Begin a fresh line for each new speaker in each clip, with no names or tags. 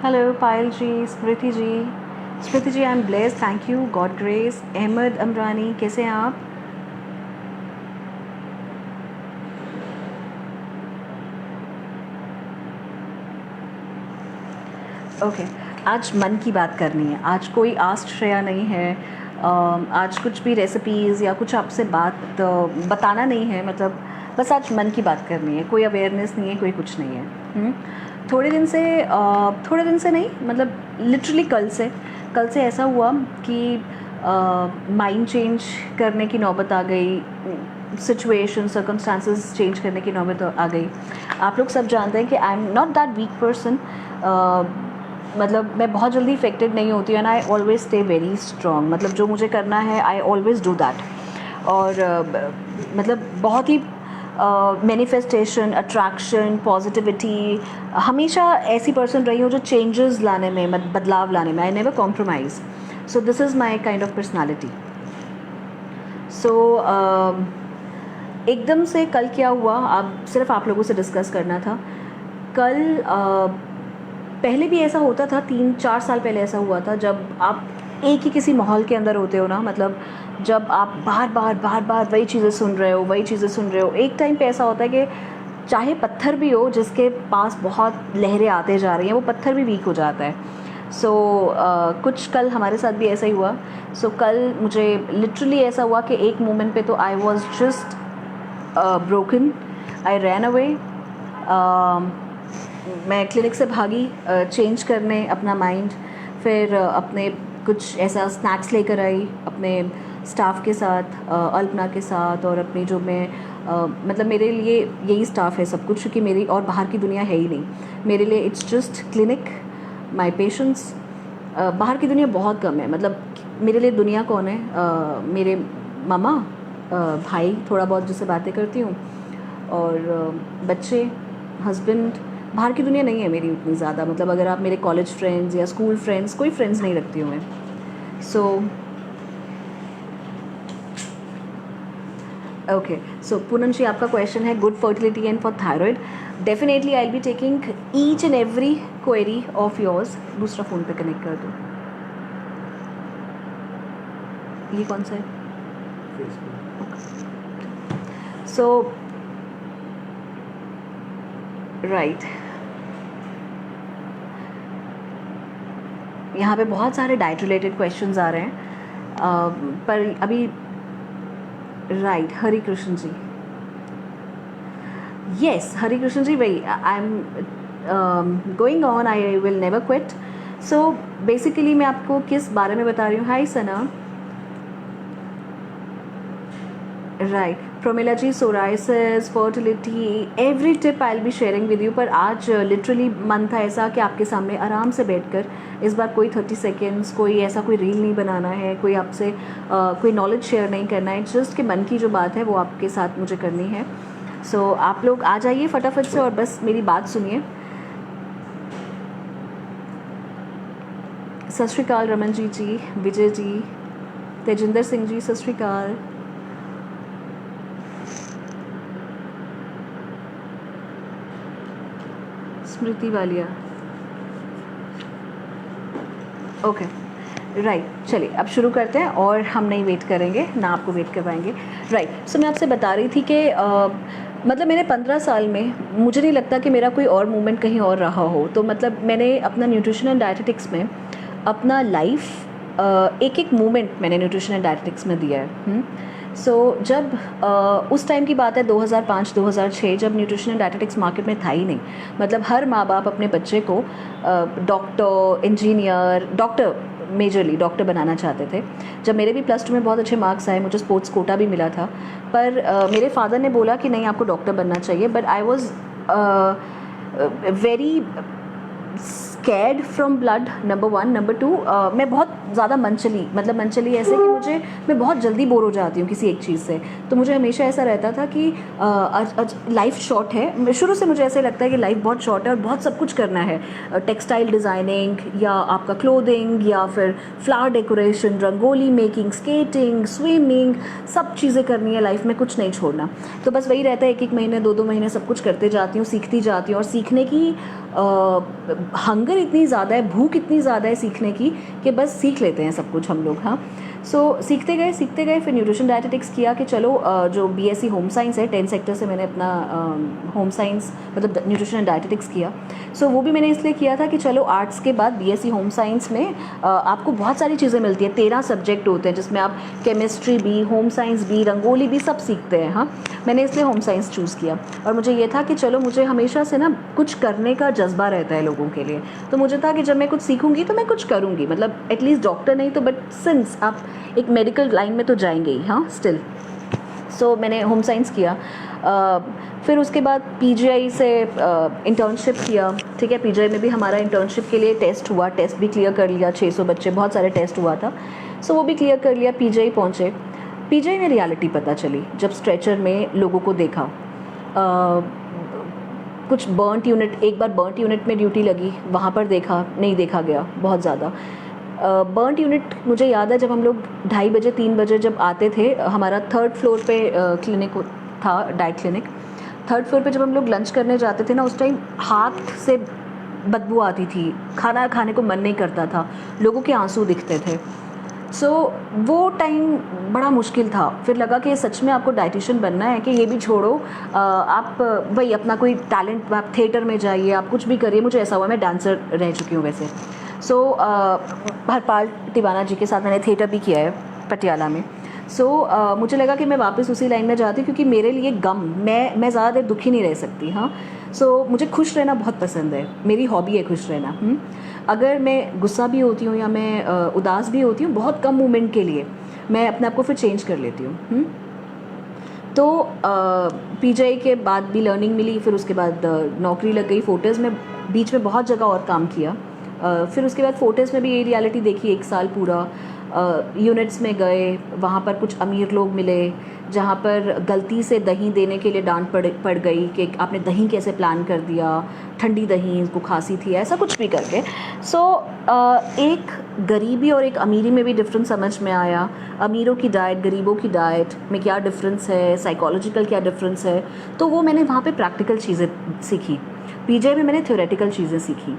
Hello Payal ji, Smriti ji I am blessed, thank you, God grace. Ahmed Amrani, कैसे हैं आप? ओके, आज मन की बात करनी है। आज कोई आस्ट श्रेया नहीं है। आज कुछ भी रेसिपीज़ या कुछ आपसे बात बताना नहीं है। मतलब बस आज मन की बात करनी है। कोई अवेयरनेस नहीं है, कोई कुछ नहीं है। थोड़े दिन से नहीं, मतलब लिटरली कल से ऐसा हुआ कि माइंड चेंज करने की नौबत आ गई, सिचुएशन सर्कमस्टांसेस चेंज करने की नौबत आ गई। आप लोग सब जानते हैं कि I am not that weak person. मतलब मैं बहुत जल्दी इफेक्टेड नहीं होती, and I always stay very strong. मतलब जो मुझे करना है आई ऑलवेज डू दैट। और मतलब बहुत ही मैनिफेस्टेशन, अट्रैक्शन, पॉजिटिविटी, हमेशा ऐसी पर्सन रही हूँ जो चेंजेस लाने में, बदलाव लाने में I never compromise. So this is my kind of personality. So एकदम से कल क्या हुआ, सिर्फ आप लोगों से डिस्कस करना था। कल पहले भी ऐसा होता था, 3-4 साल पहले ऐसा हुआ था, जब आप एक ही किसी माहौल के अंदर होते हो ना, मतलब जब आप बार बार वही चीज़ें सुन रहे हो। एक टाइम पे ऐसा होता है कि चाहे पत्थर भी हो जिसके पास बहुत लहरें आते जा रही हैं, वो पत्थर भी वीक हो जाता है। सो कुछ कल हमारे साथ भी ऐसा ही हुआ। सो कल मुझे लिटरली ऐसा हुआ कि एक मोमेंट पे तो I was just broken. I ran away. मैं क्लिनिक से भागी चेंज करने अपना माइंड। फिर अपने कुछ ऐसा स्नैक्स लेकर आई अपने स्टाफ के साथ, अल्पना के साथ, और अपनी जो मैं मतलब मेरे लिए यही स्टाफ है सब कुछ, क्योंकि मेरी और बाहर की दुनिया है ही नहीं मेरे लिए। It's just clinic, my patients. बाहर की दुनिया बहुत कम है। मतलब मेरे लिए दुनिया कौन है? मेरे मामा, भाई थोड़ा बहुत जिससे बातें करती हूँ, और बच्चे, हस्बैंड। बाहर की दुनिया नहीं है मेरी उतनी ज़्यादा। मतलब अगर आप मेरे कॉलेज फ्रेंड्स या स्कूल फ्रेंड्स, कोई फ्रेंड्स नहीं रखती हूँ मैं। सो ओके, सो पूनम जी, आपका क्वेश्चन है good fertility and for thyroid. Definitely I will be taking each and every query of yours. दूसरा फ़ोन पे कनेक्ट कर दो। ये कौन सा है? सो राइट, यहाँ पे बहुत सारे डाइट रिलेटेड क्वेश्चंस आ रहे हैं, पर अभी राइट। हरि कृष्ण जी, येस हरि कृष्ण जी, भाई I am going on, I will never quit. So basically मैं आपको किस बारे में बता रही हूँ? Hi Sana, right. Promila ji, psoriasis, fertility, every tip I will be sharing with you. पर आज लिटरली मन था ऐसा कि आपके सामने आराम से बैठकर इस बार कोई 30 सेकेंड्स, कोई ऐसा कोई रील नहीं बनाना है, कोई आपसे कोई नॉलेज शेयर नहीं करना है। जस्ट कि मन की जो बात है वो आपके साथ मुझे करनी है। सो आप लोग आ जाइए फटाफट से और बस मेरी बात सुनिए। सत श्री अकाल रमन जी, विजय जी, तेजिंदर सिंह जी, सत श्री अकाल। स्मृति वालिया, ओके राइट। चलिए अब शुरू करते हैं, और हम नहीं वेट करेंगे ना आपको वेट करवाएंगे। राइट। सो मैं आपसे बता रही थी कि मतलब मैंने 15 साल में, मुझे नहीं लगता कि मेरा कोई और मूवमेंट कहीं और रहा हो। तो मतलब मैंने अपना न्यूट्रिशन एंड डायटेटिक्स में अपना लाइफ एक एक मूवमेंट मैंने न्यूट्रिशन एंड डायटेटिक्स में दिया है। सो जब उस टाइम की बात है 2005-2006, जब न्यूट्रिशन एंड डायटेटिक्स मार्केट में था ही नहीं। मतलब हर माँ बाप अपने बच्चे को डॉक्टर, इंजीनियर, मेजरली डॉक्टर बनाना चाहते थे। जब मेरे भी +2 में बहुत अच्छे मार्क्स आए, मुझे स्पोर्ट्स कोटा भी मिला था, पर मेरे फादर ने बोला कि नहीं, आपको डॉक्टर बनना चाहिए। But I was very scared from blood, number 1। Number 2, मैं बहुत ज़्यादा मनचली ऐसे कि मैं बहुत जल्दी बोर हो जाती हूँ किसी एक चीज़ से। तो मुझे हमेशा ऐसा रहता था कि लाइफ शॉर्ट है। शुरू से मुझे ऐसे लगता है कि लाइफ बहुत शॉर्ट है और बहुत सब कुछ करना है। टेक्सटाइल डिज़ाइनिंग या आपका क्लोथिंग या फिर flower decoration, rangoli making, skating, swimming, सब चीज़ें करनी है लाइफ में, कुछ नहीं छोड़ना। तो बस वही रहता है, 1-1 महीने, 2-2 महीने सब कुछ करते जाती हूँ, सीखती जाती हूँ। और सीखने की हंगर इतनी ज़्यादा है, भूख इतनी ज़्यादा है सीखने की कि बस सीख लेते हैं सब कुछ हम लोग। हाँ, सो सीखते गए। फिर न्यूट्रिशन डायटेटिक्स किया कि चलो जो बीएससी होम साइंस है 10 सेक्टर से मैंने अपना होम साइंस मतलब न्यूट्रिशन एंड डायटेटिक्स किया। सो वो भी मैंने इसलिए किया था कि चलो आर्ट्स के बाद बीएससी होम साइंस में आपको बहुत सारी चीज़ें मिलती हैं, 13 सब्जेक्ट होते हैं जिसमें आप केमिस्ट्री भी, होम साइंस भी, रंगोली भी सब सीखते हैं। हाँ, मैंने इसलिए होम साइंस चूज़ किया और मुझे ये था कि चलो मुझे हमेशा से ना कुछ करने का जज्बा रहता है लोगों के लिए, तो मुझे था कि जब मैं कुछ सीखूंगी तो मैं कुछ करूंगी, मतलब एटलीस्ट डॉक्टर नहीं तो बट सिंस आप एक मेडिकल लाइन में तो जाएंगे ही। हाँ, स्टिल सो मैंने होम साइंस किया। फिर उसके बाद पीजीआई से इंटर्नशिप किया। ठीक है, पीजीआई में भी हमारा इंटर्नशिप के लिए टेस्ट हुआ, टेस्ट भी क्लियर कर लिया, 600 बच्चे, बहुत सारे टेस्ट हुआ था, सो वो भी क्लियर कर लिया। पीजीआई पहुँचे, पीजीआई में रियलिटी पता चली जब स्ट्रेचर में लोगों को देखा। कुछ बर्नट यूनिट, एक बार बर्नट यूनिट में ड्यूटी लगी, वहाँ पर देखा, नहीं देखा गया बहुत ज़्यादा। बर्नट यूनिट मुझे याद है जब हम लोग 2:30 बजे 3 बजे जब आते थे, हमारा 3rd फ्लोर पे क्लिनिक था, डाइट क्लिनिक। 3rd फ्लोर पे जब हम लोग लंच करने जाते थे ना, उस टाइम हाथ से बदबू आती थी, खाना खाने को मन नहीं करता था, लोगों के आंसू दिखते थे। सो वो टाइम बड़ा मुश्किल था। फिर लगा कि सच में आपको डाइटिशियन बनना है कि ये भी छोड़ो, आप वही अपना कोई टैलेंट, आप थिएटर में जाइए, आप कुछ भी करिए। मुझे ऐसा हुआ, मैं डांसर रह चुकी हूँ वैसे। सो हरपाल टिवाना जी के साथ मैंने थिएटर भी किया है पटियाला में। सो मुझे लगा कि मैं वापस उसी लाइन में जाती, क्योंकि मेरे लिए गम, मैं ज़्यादा देर दुखी नहीं रह सकती। हाँ, सो मुझे खुश रहना बहुत पसंद है, मेरी हॉबी है खुश रहना। अगर मैं गुस्सा भी होती हूँ या मैं उदास भी होती हूँ, बहुत कम मोमेंट के लिए मैं अपने आप को फिर चेंज कर लेती हूँ। तो पीजीआई के बाद भी लर्निंग मिली, फिर उसके बाद नौकरी लग गई फोर्टिस में। बीच में बहुत जगह और काम किया। फिर उसके बाद फोर्टिस में भी यही रियलिटी देखी 1 साल पूरा। यूनिट्स में गए, वहाँ पर कुछ अमीर लोग मिले जहाँ पर गलती से दही देने के लिए डांट पड़ गई कि आपने दही कैसे प्लान कर दिया, ठंडी दही, इसको खांसी थी, ऐसा कुछ भी करके। सो एक गरीबी और एक अमीरी में भी डिफरेंस समझ में आया। अमीरों की डाइट, गरीबों की डाइट में क्या डिफरेंस है, साइकोलॉजिकल क्या डिफरेंस है, तो वो मैंने वहाँ पे प्रैक्टिकल चीज़ें सीखी। पीजीआई में मैंने थ्योरेटिकल चीज़ें सीखी।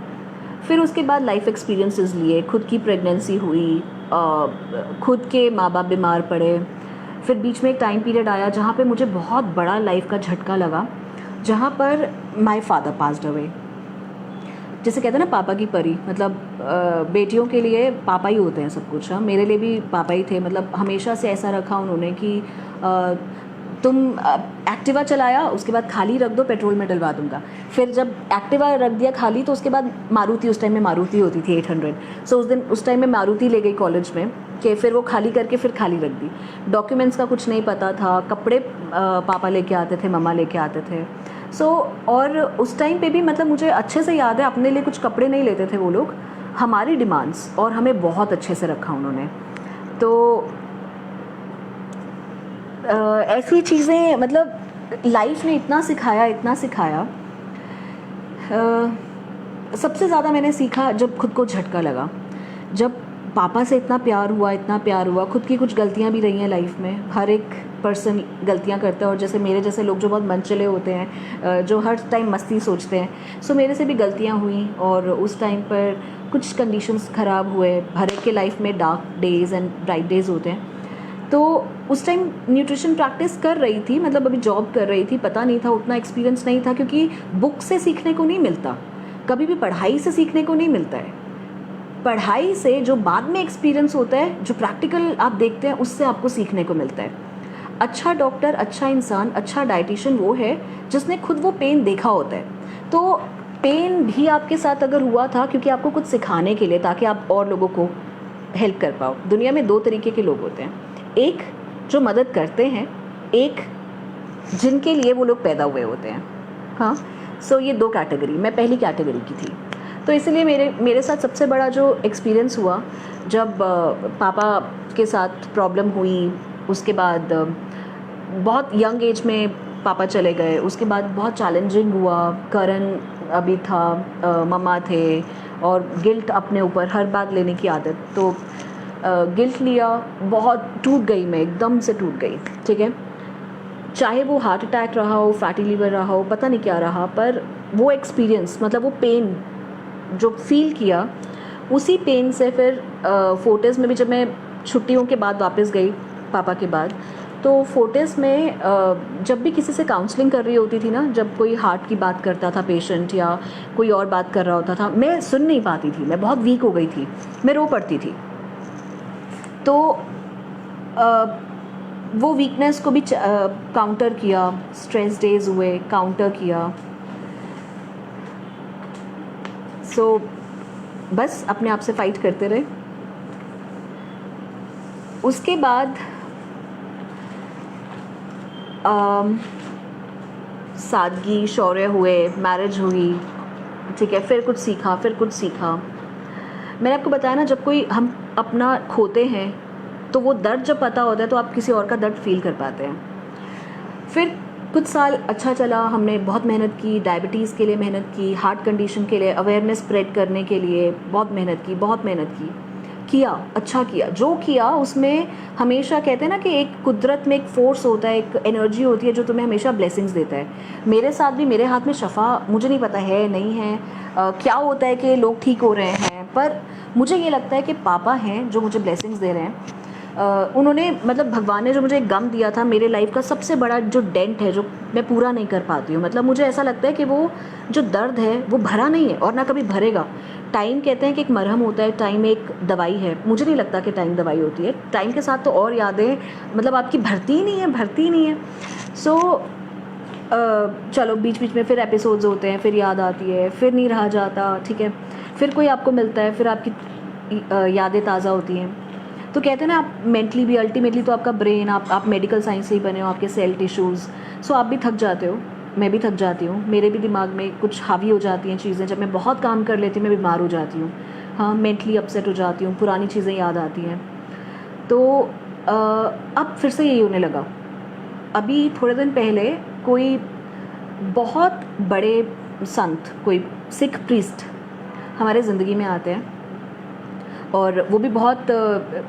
फिर उसके बाद लाइफ एक्सपीरियंसेस लिए, खुद की प्रेगनेंसी हुई, खुद के माँ बाप बीमार पड़े। फिर बीच में एक टाइम पीरियड आया जहाँ पे मुझे बहुत बड़ा लाइफ का झटका लगा, जहाँ पर माय फादर पास्ड अवे। जैसे कहते हैं ना पापा की परी, मतलब बेटियों के लिए पापा ही होते हैं सब कुछ। हाँ, मेरे लिए भी पापा ही थे। मतलब हमेशा से ऐसा रखा उन्होंने कि तुम एक्टिवा चलाया, उसके बाद खाली रख दो, पेट्रोल में डलवा दूंगा। फिर जब एक्टिवा रख दिया खाली, तो उसके बाद मारुति, उस टाइम में मारुति होती थी 800। सो उस टाइम में मारुति ले गई कॉलेज में, कि फिर वो खाली करके फिर खाली रख दी। डॉक्यूमेंट्स का कुछ नहीं पता था, कपड़े पापा लेके आते थे, मम्मा लेके आते थे। सो और उस टाइम पे भी मतलब मुझे अच्छे से याद है, अपने लिए कुछ कपड़े नहीं लेते थे वो लोग, हमारी डिमांड्स, और हमें बहुत अच्छे से रखा उन्होंने। तो ऐसी चीज़ें, मतलब लाइफ ने इतना सिखाया, इतना सिखाया। सबसे ज़्यादा मैंने सीखा जब खुद को झटका लगा, जब पापा से इतना प्यार हुआ, इतना प्यार हुआ। खुद की कुछ गलतियाँ भी रही हैं लाइफ में, हर एक पर्सन गलतियाँ करता है, और जैसे मेरे जैसे लोग जो बहुत मनचले होते हैं, जो हर टाइम मस्ती सोचते हैं, सो मेरे से भी गलतियाँ हुई। और उस टाइम पर कुछ कंडीशंस ख़राब हुए। हर एक के लाइफ में dark days and bright days होते हैं। तो उस टाइम न्यूट्रिशन प्रैक्टिस कर रही थी, मतलब अभी जॉब कर रही थी, पता नहीं था, उतना एक्सपीरियंस नहीं था, क्योंकि बुक से सीखने को नहीं मिलता, कभी भी पढ़ाई से सीखने को नहीं मिलता है। पढ़ाई से जो बाद में एक्सपीरियंस होता है, जो प्रैक्टिकल आप देखते हैं, उससे आपको सीखने को मिलता है। अच्छा डॉक्टर, अच्छा इंसान, अच्छा डाइटिशियन वो है जिसने खुद वो पेन देखा होता है। तो पेन भी आपके साथ अगर हुआ था क्योंकि आपको कुछ सिखाने के लिए, ताकि आप और लोगों को हेल्प कर पाओ। दुनिया में 2 तरीके के लोग होते हैं, एक जो मदद करते हैं, एक जिनके लिए वो लोग पैदा हुए होते हैं। हाँ, सो ये 2 कैटेगरी, मैं पहली कैटेगरी की थी। तो इसलिए मेरे साथ सबसे बड़ा जो एक्सपीरियंस हुआ, जब पापा के साथ प्रॉब्लम हुई, उसके बाद बहुत यंग एज में पापा चले गए, उसके बाद बहुत चैलेंजिंग हुआ। करण अभी था, मम्मा थे, और गिल्ट अपने ऊपर, हर बात लेने की आदत, तो गिल्ट लिया, बहुत टूट गई, मैं एकदम से टूट गई। ठीक है, चाहे वो हार्ट अटैक रहा हो, फैटी लीवर रहा हो, पता नहीं क्या रहा, पर वो एक्सपीरियंस, मतलब वो पेन जो फील किया, उसी पेन से फिर फोर्टिस में भी जब मैं छुट्टियों के बाद वापस गई पापा के बाद, तो फोर्टिस में जब भी किसी से काउंसलिंग कर रही होती थी ना, जब कोई हार्ट की बात करता था पेशेंट या कोई और बात कर रहा होता था, मैं सुन नहीं पाती थी, मैं बहुत वीक हो गई थी, मैं रो पड़ती थी। तो वो वीकनेस को भी काउंटर किया, स्ट्रेस डेज हुए, काउंटर किया। सो बस अपने आप से फाइट करते रहे। उसके बाद सादगी, शौर्य हुए, मैरिज हुई, ठीक है, फिर कुछ सीखा, फिर कुछ सीखा। मैंने आपको बताया ना, जब कोई हम अपना खोते हैं तो वो दर्द जब पता होता है तो आप किसी और का दर्द फील कर पाते हैं। फिर कुछ साल अच्छा चला, हमने बहुत मेहनत की, डायबिटीज़ के लिए मेहनत की, हार्ट कंडीशन के लिए अवेयरनेस स्प्रेड करने के लिए बहुत मेहनत की, बहुत मेहनत की, किया, अच्छा किया। जो किया उसमें हमेशा कहते हैं ना कि एक कुदरत में एक फ़ोर्स होता है, एक एनर्जी होती है जो तुम्हें हमेशा ब्लेसिंग्स देता है। मेरे साथ भी, मेरे हाथ में शफ़ा मुझे नहीं पता है नहीं है, क्या होता है कि लोग ठीक हो रहे हैं, पर मुझे ये लगता है कि पापा हैं जो मुझे ब्लेसिंग्स दे रहे हैं। उन्होंने, मतलब भगवान ने जो मुझे एक गम दिया था, मेरे लाइफ का सबसे बड़ा जो डेंट है जो मैं पूरा नहीं कर पाती हूँ। मतलब मुझे ऐसा लगता है कि वो जो दर्द है वो भरा नहीं है और ना कभी भरेगा। टाइम कहते हैं कि एक मरहम होता है, टाइम एक दवाई है। मुझे नहीं लगता कि टाइम दवाई होती है। टाइम के साथ तो और यादें, मतलब आपकी भरती ही नहीं है। सो चलो, बीच बीच में फिर एपिसोड्स होते हैं, फिर याद आती है, फिर नहीं रहा जाता, ठीक है, फिर कोई आपको मिलता है, फिर आपकी यादें ताज़ा होती हैं। तो कहते हैं ना, आप मेंटली भी, अल्टीमेटली तो आपका ब्रेन, आप मेडिकल साइंस से ही बने हो, आपके सेल टिश्यूज़, सो आप भी थक जाते हो, मैं भी थक जाती हूँ। मेरे भी दिमाग में कुछ हावी हो जाती हैं चीज़ें। जब मैं बहुत काम कर लेती हूँ मैं बीमार हो जाती हूँ, हाँ, मेंटली अपसेट हो जाती हूँ, पुरानी चीज़ें याद आती हैं। तो अब फिर से यही होने लगा। अभी थोड़े दिन पहले कोई बहुत बड़े संत, कोई सिख प्रीस्ट हमारे ज़िंदगी में आते हैं, और वो भी बहुत,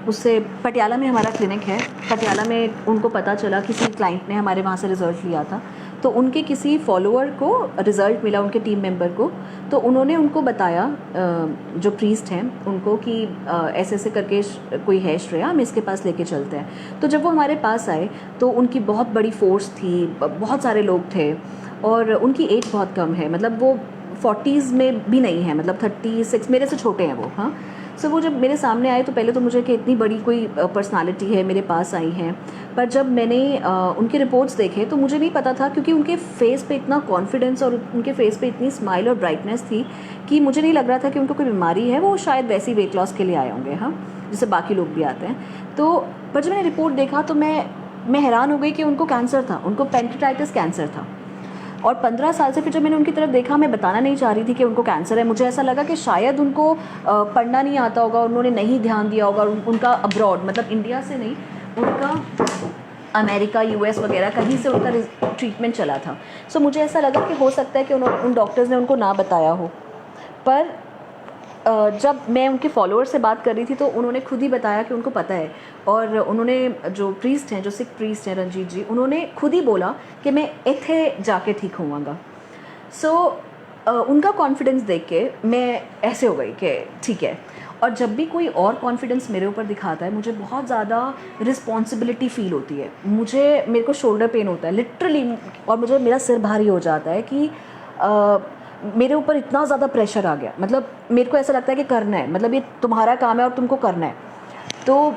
उससे पटियाला में हमारा क्लिनिक है। पटियाला में उनको पता चला, किसी क्लाइंट ने हमारे वहाँ से रिज़ल्ट लिया था, तो उनके किसी फॉलोअर को रिज़ल्ट मिला, उनके टीम मेंबर को। तो उन्होंने उनको बताया, जो प्रीस्ट हैं उनको, कि ऐसे ऐसे करके कोई है श्रेया, हम इसके पास लेके चलते हैं। तो जब वो हमारे पास आए तो उनकी बहुत बड़ी फोर्स थी, बहुत सारे लोग थे, और उनकी एज बहुत कम है, मतलब वो 40s में भी नहीं है, मतलब 36, मेरे से छोटे हैं वो, हाँ। सो वो जब मेरे सामने आए तो पहले तो मुझे कि इतनी बड़ी कोई पर्सनालिटी है मेरे पास आई हैं, पर जब मैंने उनके रिपोर्ट्स देखे तो मुझे नहीं पता था, क्योंकि उनके फेस पे इतना कॉन्फिडेंस और उनके फेस पे इतनी स्माइल और ब्राइटनेस थी कि मुझे नहीं लग रहा था कि उनको कोई बीमारी है। वो शायद वैसे ही वेट लॉस के लिए आए होंगे, हाँ, जैसे बाकी लोग भी आते हैं। तो पर जब मैंने रिपोर्ट देखा तो मैं हैरान हो गई कि उनको कैंसर था, उनको पेंक्रेटाइटिस कैंसर था। और 15 साल से फिर जब मैंने उनकी तरफ देखा, मैं बताना नहीं चाह रही थी कि उनको कैंसर है। मुझे ऐसा लगा कि शायद उनको पढ़ना नहीं आता होगा, उन्होंने नहीं ध्यान दिया होगा, उनका अब्रॉड, मतलब इंडिया से नहीं, उनका अमेरिका, यूएस वगैरह कहीं से उनका ट्रीटमेंट चला था। सो मुझे ऐसा लगा कि हो सकता है कि उन डॉक्टर्स ने उनको ना बताया हो। पर जब मैं उनके फॉलोअर से बात कर रही थी तो उन्होंने खुद ही बताया कि उनको पता है, और उन्होंने, जो प्रीस्ट हैं, जो सिख प्रीस्ट हैं रंजीत जी, उन्होंने खुद ही बोला कि मैं इथे जाके ठीक होऊंगा। सो उनका कॉन्फिडेंस देख के मैं ऐसे हो गई कि ठीक है। और जब भी कोई और कॉन्फिडेंस मेरे ऊपर दिखाता है, मुझे बहुत ज़्यादा रिस्पॉन्सिबिलिटी फ़ील होती है। मेरे को शोल्डर पेन होता है लिटरली, और मुझे मेरा सिर भारी हो जाता है कि मेरे ऊपर इतना ज़्यादा प्रेशर आ गया। मतलब मेरे को ऐसा लगता है कि करना है, मतलब ये तुम्हारा काम है और तुमको करना है। तो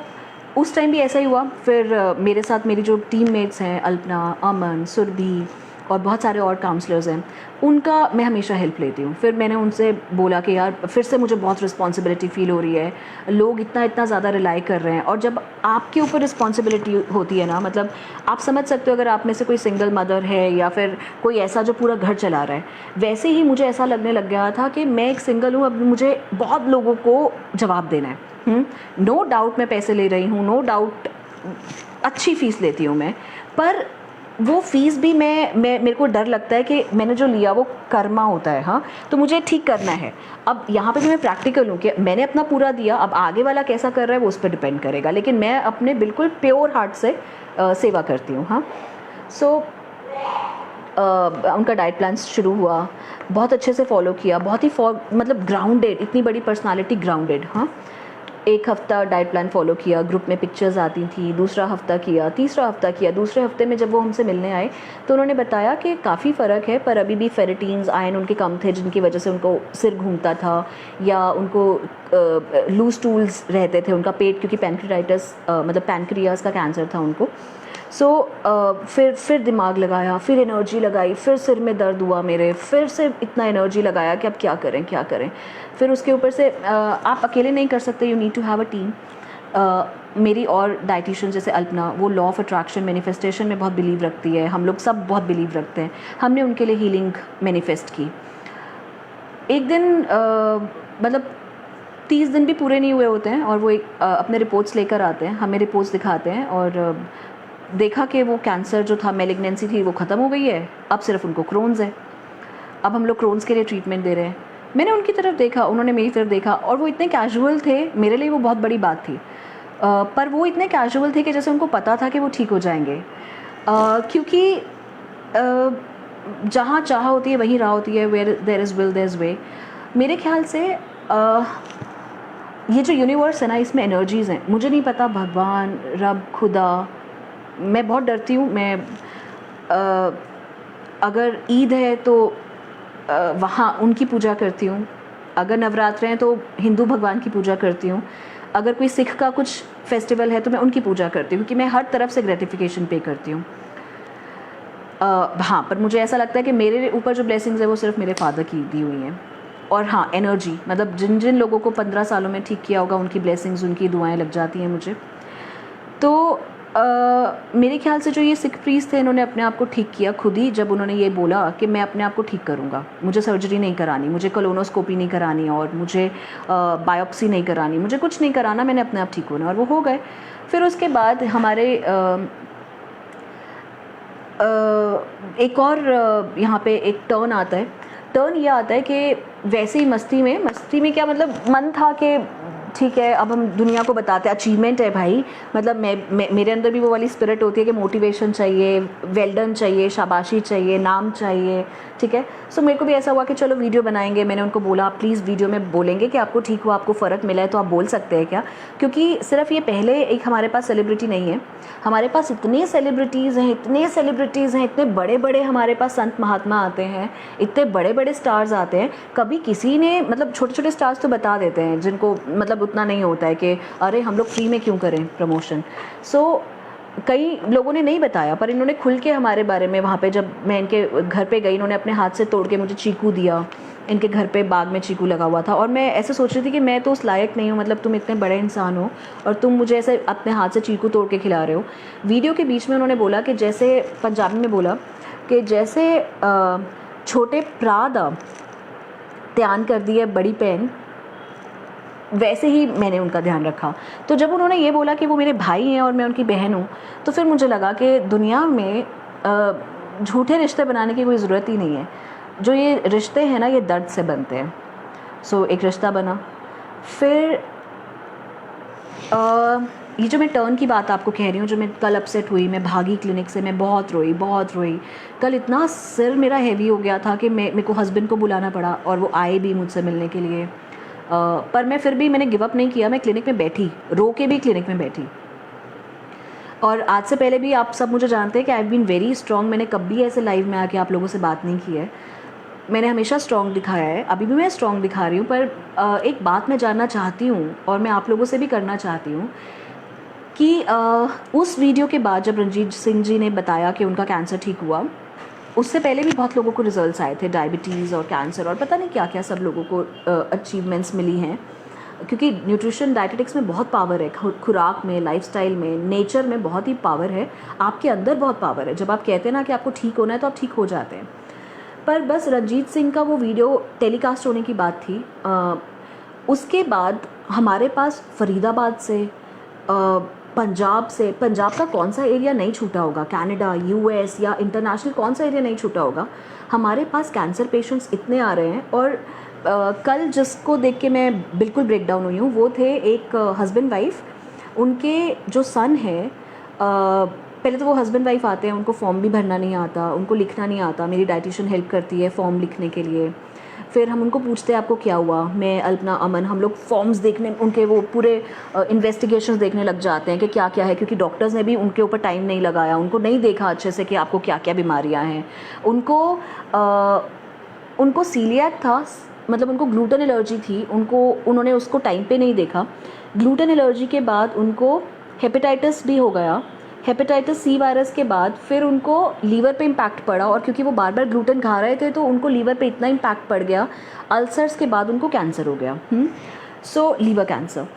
उस टाइम भी ऐसा ही हुआ। फिर मेरे साथ मेरी जो टीममेट्स हैं, अल्पना, अमन, सुरभि और बहुत सारे और काउंसलर्स हैं, उनका मैं हमेशा हेल्प लेती हूँ। फिर मैंने उनसे बोला कि यार फिर से मुझे बहुत रिस्पॉन्सिबिलिटी फ़ील हो रही है, लोग इतना ज़्यादा रिलाई कर रहे हैं। और जब आपके ऊपर रिस्पॉन्सिबिलिटी होती है ना, मतलब आप समझ सकते हो, अगर आप में से कोई सिंगल मदर है या फिर कोई ऐसा जो पूरा घर चला रहा है, वैसे ही मुझे ऐसा लगने लग गया था कि मैं एक सिंगल हूँ, अब मुझे बहुत लोगों को जवाब देना है। नो डाउट मैं पैसे ले रही हूँ, नो डाउट अच्छी फ़ीस लेती हूँ मैं, पर वो फ़ीस भी मेरे को डर लगता है कि मैंने जो लिया वो कर्मा होता है, हाँ, तो मुझे ठीक करना है। अब यहाँ पे भी मैं प्रैक्टिकल हूँ कि मैंने अपना पूरा दिया, अब आगे वाला कैसा कर रहा है वो उस पर डिपेंड करेगा, लेकिन मैं अपने बिल्कुल प्योर हार्ट से सेवा करती हूँ, हाँ। सो उनका डाइट प्लान शुरू हुआ, बहुत अच्छे से फॉलो किया, बहुत ही मतलब ग्राउंडेड, इतनी बड़ी पर्सनालिटी ग्राउंडेड। हाँ, एक हफ़्ता डाइट प्लान फॉलो किया, ग्रुप में पिक्चर्स आती थी, दूसरा हफ़्ता किया, तीसरा हफ़्ता किया। दूसरे हफ़्ते में जब वो हमसे मिलने आए तो उन्होंने बताया कि काफ़ी फ़र्क है, पर अभी भी फेरेटीन्स, आयरन उनके कम थे, जिनकी वजह से उनको सिर घूमता था या उनको लूज टूल्स रहते थे, उनका पेट, क्योंकि पैनक्रियाटाइटिस मतलब पैनक्रियाज का कैंसर था उनको। सो फिर दिमाग लगाया, फिर एनर्जी लगाई, फिर सिर में दर्द हुआ मेरे, फिर से इतना एनर्जी लगाया कि अब क्या करें क्या करें। फिर उसके ऊपर से आप अकेले नहीं कर सकते, you need to have a team. मेरी और डाइटिशियन जैसे अल्पना, वो लॉ ऑफ अट्रैक्शन मैनिफेस्टेशन में बहुत बिलीव रखती है, हम लोग सब बहुत बिलीव रखते हैं। हमने उनके लिए हीलिंग मैनिफेस्ट की। एक दिन मतलब 30 दिन भी पूरे नहीं हुए होते हैं और वो अपने रिपोर्ट्स लेकर आते हैं, हमें रिपोर्ट्स दिखाते हैं और देखा कि वो कैंसर जो था, मैलिग्नेंसी थी, वो ख़त्म हो गई है, अब सिर्फ उनको क्रोन्स है। अब हम लोग क्रोन्स के लिए ट्रीटमेंट दे रहे हैं। मैंने उनकी तरफ देखा, उन्होंने मेरी तरफ देखा, और वो इतने कैजुअल थे, मेरे लिए वो बहुत बड़ी बात थी। पर वो इतने कैजुअल थे कि जैसे उनको पता था कि वो ठीक हो जाएंगे, क्योंकि जहाँ चाह होती है वहीं राह होती है, where there is will there is way. मेरे ख्याल से ये जो यूनिवर्स है ना, इसमें एनर्जीज़ हैं। मुझे नहीं पता, भगवान, रब, खुदा, मैं बहुत डरती हूँ। मैं अगर ईद है तो वहाँ उनकी पूजा करती हूँ, अगर नवरात्र हैं तो हिंदू भगवान की पूजा करती हूँ, अगर कोई सिख का कुछ फेस्टिवल है तो मैं उनकी पूजा करती हूँ, क्योंकि मैं हर तरफ से ग्रेटिफिकेशन पे करती हूँ। हाँ, पर मुझे ऐसा लगता है कि मेरे ऊपर जो ब्लेसिंग्स है वो सिर्फ मेरे फादर की दी हुई हैं। और हाँ, एनर्जी, मतलब जिन जिन लोगों को 15 सालों में ठीक किया होगा, उनकी ब्लेसिंग्स, उनकी दुआएं लग जाती हैं मुझे। तो मेरे ख्याल से जो ये सिख प्रीस्ट थे, इन्होंने अपने आप को ठीक किया खुद ही, जब उन्होंने ये बोला कि मैं अपने आप को ठीक करूँगा, मुझे सर्जरी नहीं करानी, मुझे कोलोनोस्कोपी नहीं करानी और मुझे बायोप्सी नहीं करानी, मुझे कुछ नहीं कराना, मैंने अपने आप ठीक होना। और वो हो गए। फिर उसके बाद हमारे एक और यहाँ पे एक टर्न आता है। टर्न ये आता है कि वैसे ही मस्ती में क्या, मतलब मन था कि ठीक है, अब हम दुनिया को बताते हैं, अचीवमेंट है भाई, मतलब मेरे अंदर भी वो वाली स्पिरिट होती है कि मोटिवेशन चाहिए, वेल डन चाहिए, शाबाशी चाहिए, नाम चाहिए, ठीक है। सो मेरे को भी ऐसा हुआ कि चलो वीडियो बनाएंगे। मैंने उनको बोला, आप प्लीज़ वीडियो में बोलेंगे कि आपको ठीक हुआ, आपको फ़र्क मिला है तो आप बोल सकते हैं क्या, क्योंकि सिर्फ ये पहले एक हमारे पास सेलिब्रिटी नहीं है, हमारे पास इतने सेलिब्रिटीज़ हैं, इतने बड़े बड़े हमारे पास संत महात्मा आते हैं, इतने बड़े बड़े स्टार्स आते हैं। कभी किसी ने, मतलब छोटे छोटे स्टार्स तो बता देते हैं जिनको मतलब उतना नहीं होता है कि अरे हम लोग फ्री में क्यों करें प्रमोशन। सो कई लोगों ने नहीं बताया, पर इन्होंने खुल के हमारे बारे में, वहाँ पे जब मैं इनके घर पे गई, इन्होंने अपने हाथ से तोड़ के मुझे चीकू दिया। इनके घर पे बाग में चीकू लगा हुआ था और मैं ऐसे सोच रही थी कि मैं तो उस लायक नहीं हूँ, मतलब तुम इतने बड़े इंसान हो और तुम मुझे ऐसे अपने हाथ से चीकू तोड़ के खिला रहे हो। वीडियो के बीच में उन्होंने बोला कि जैसे, पंजाबी में बोला कि जैसे छोटे भरा दा ध्यान कर दिया बड़ी भैन, वैसे ही मैंने उनका ध्यान रखा। तो जब उन्होंने ये बोला कि वो मेरे भाई हैं और मैं उनकी बहन हूँ, तो फिर मुझे लगा कि दुनिया में झूठे रिश्ते बनाने की कोई ज़रूरत ही नहीं है। जो ये रिश्ते हैं ना, ये दर्द से बनते हैं। सो एक रिश्ता बना। फिर ये जो मैं टर्न की बात आपको कह रही हूँ, जो मैं कल अपसेट हुई, मैं भागी क्लिनिक से, मैं बहुत रोई। कल इतना सिर मेरा हैवी हो गया था कि मेरे को हस्बैंड को बुलाना पड़ा और वो आए भी मुझसे मिलने के लिए। पर मैं फिर भी, मैंने गिव अप नहीं किया, मैं क्लिनिक में बैठी, रो के भी क्लिनिक में बैठी। और आज से पहले भी आप सब मुझे जानते हैं कि I have been very strong. मैंने कभी ऐसे लाइव में आके आप लोगों से बात नहीं की है, मैंने हमेशा स्ट्रॉन्ग दिखाया है, अभी भी मैं स्ट्रॉन्ग दिखा रही हूँ। पर एक बात मैं जानना चाहती हूँ और मैं आप लोगों से भी करना चाहती हूँ कि उस वीडियो के बाद जब रणजीत सिंह जी ने बताया कि उनका कैंसर ठीक हुआ, उससे पहले भी बहुत लोगों को रिजल्ट्स आए थे, डायबिटीज़ और कैंसर और पता नहीं क्या क्या सब लोगों को अचीवमेंट्स मिली हैं, क्योंकि न्यूट्रिशन डाइटेटिक्स में बहुत पावर है, खुराक में, लाइफस्टाइल में, नेचर में बहुत ही पावर है, आपके अंदर बहुत पावर है। जब आप कहते हैं ना कि आपको ठीक होना है तो आप ठीक हो जाते हैं। पर बस रणजीत सिंह का वो वीडियो टेलीकास्ट होने की बात थी। उसके बाद हमारे पास फरीदाबाद से, पंजाब से, पंजाब का कौन सा एरिया नहीं छूटा होगा, कनाडा, यूएस या इंटरनेशनल कौन सा एरिया नहीं छूटा होगा, हमारे पास कैंसर पेशेंट्स इतने आ रहे हैं। और कल जिसको देख के मैं बिल्कुल ब्रेक डाउन हुई हूँ, वो थे एक हस्बैंड वाइफ, उनके जो सन है पहले तो वो हस्बैंड वाइफ आते हैं, उनको फॉर्म भी भरना नहीं आता, उनको लिखना नहीं आता। मेरी डाइटिशियन हेल्प करती है फॉर्म लिखने के लिए। फिर हम उनको पूछते हैं आपको क्या हुआ, मैं अल्पना अमन, हम लोग फॉर्म्स देखने, उनके वो पूरे इन्वेस्टिगेशंस देखने लग जाते हैं कि क्या क्या है, क्योंकि डॉक्टर्स ने भी उनके ऊपर टाइम नहीं लगाया, उनको नहीं देखा अच्छे से कि आपको क्या क्या बीमारियां हैं। उनको सीलिएक था, मतलब उनको ग्लूटेन एलर्जी थी, उन्होंने उसको टाइम पे नहीं देखा। ग्लूटेन एलर्जी के बाद उनको हेपेटाइटिस भी हो गया। हेपेटाइटिस सी वायरस के बाद फिर उनको लीवर पे इम्पैक्ट पड़ा, और क्योंकि वो बार बार ग्लूटेन खा रहे थे तो उनको लीवर पे इतना इम्पैक्ट पड़ गया। अल्सर्स के बाद उनको कैंसर हो गया। सो लीवर कैंसर।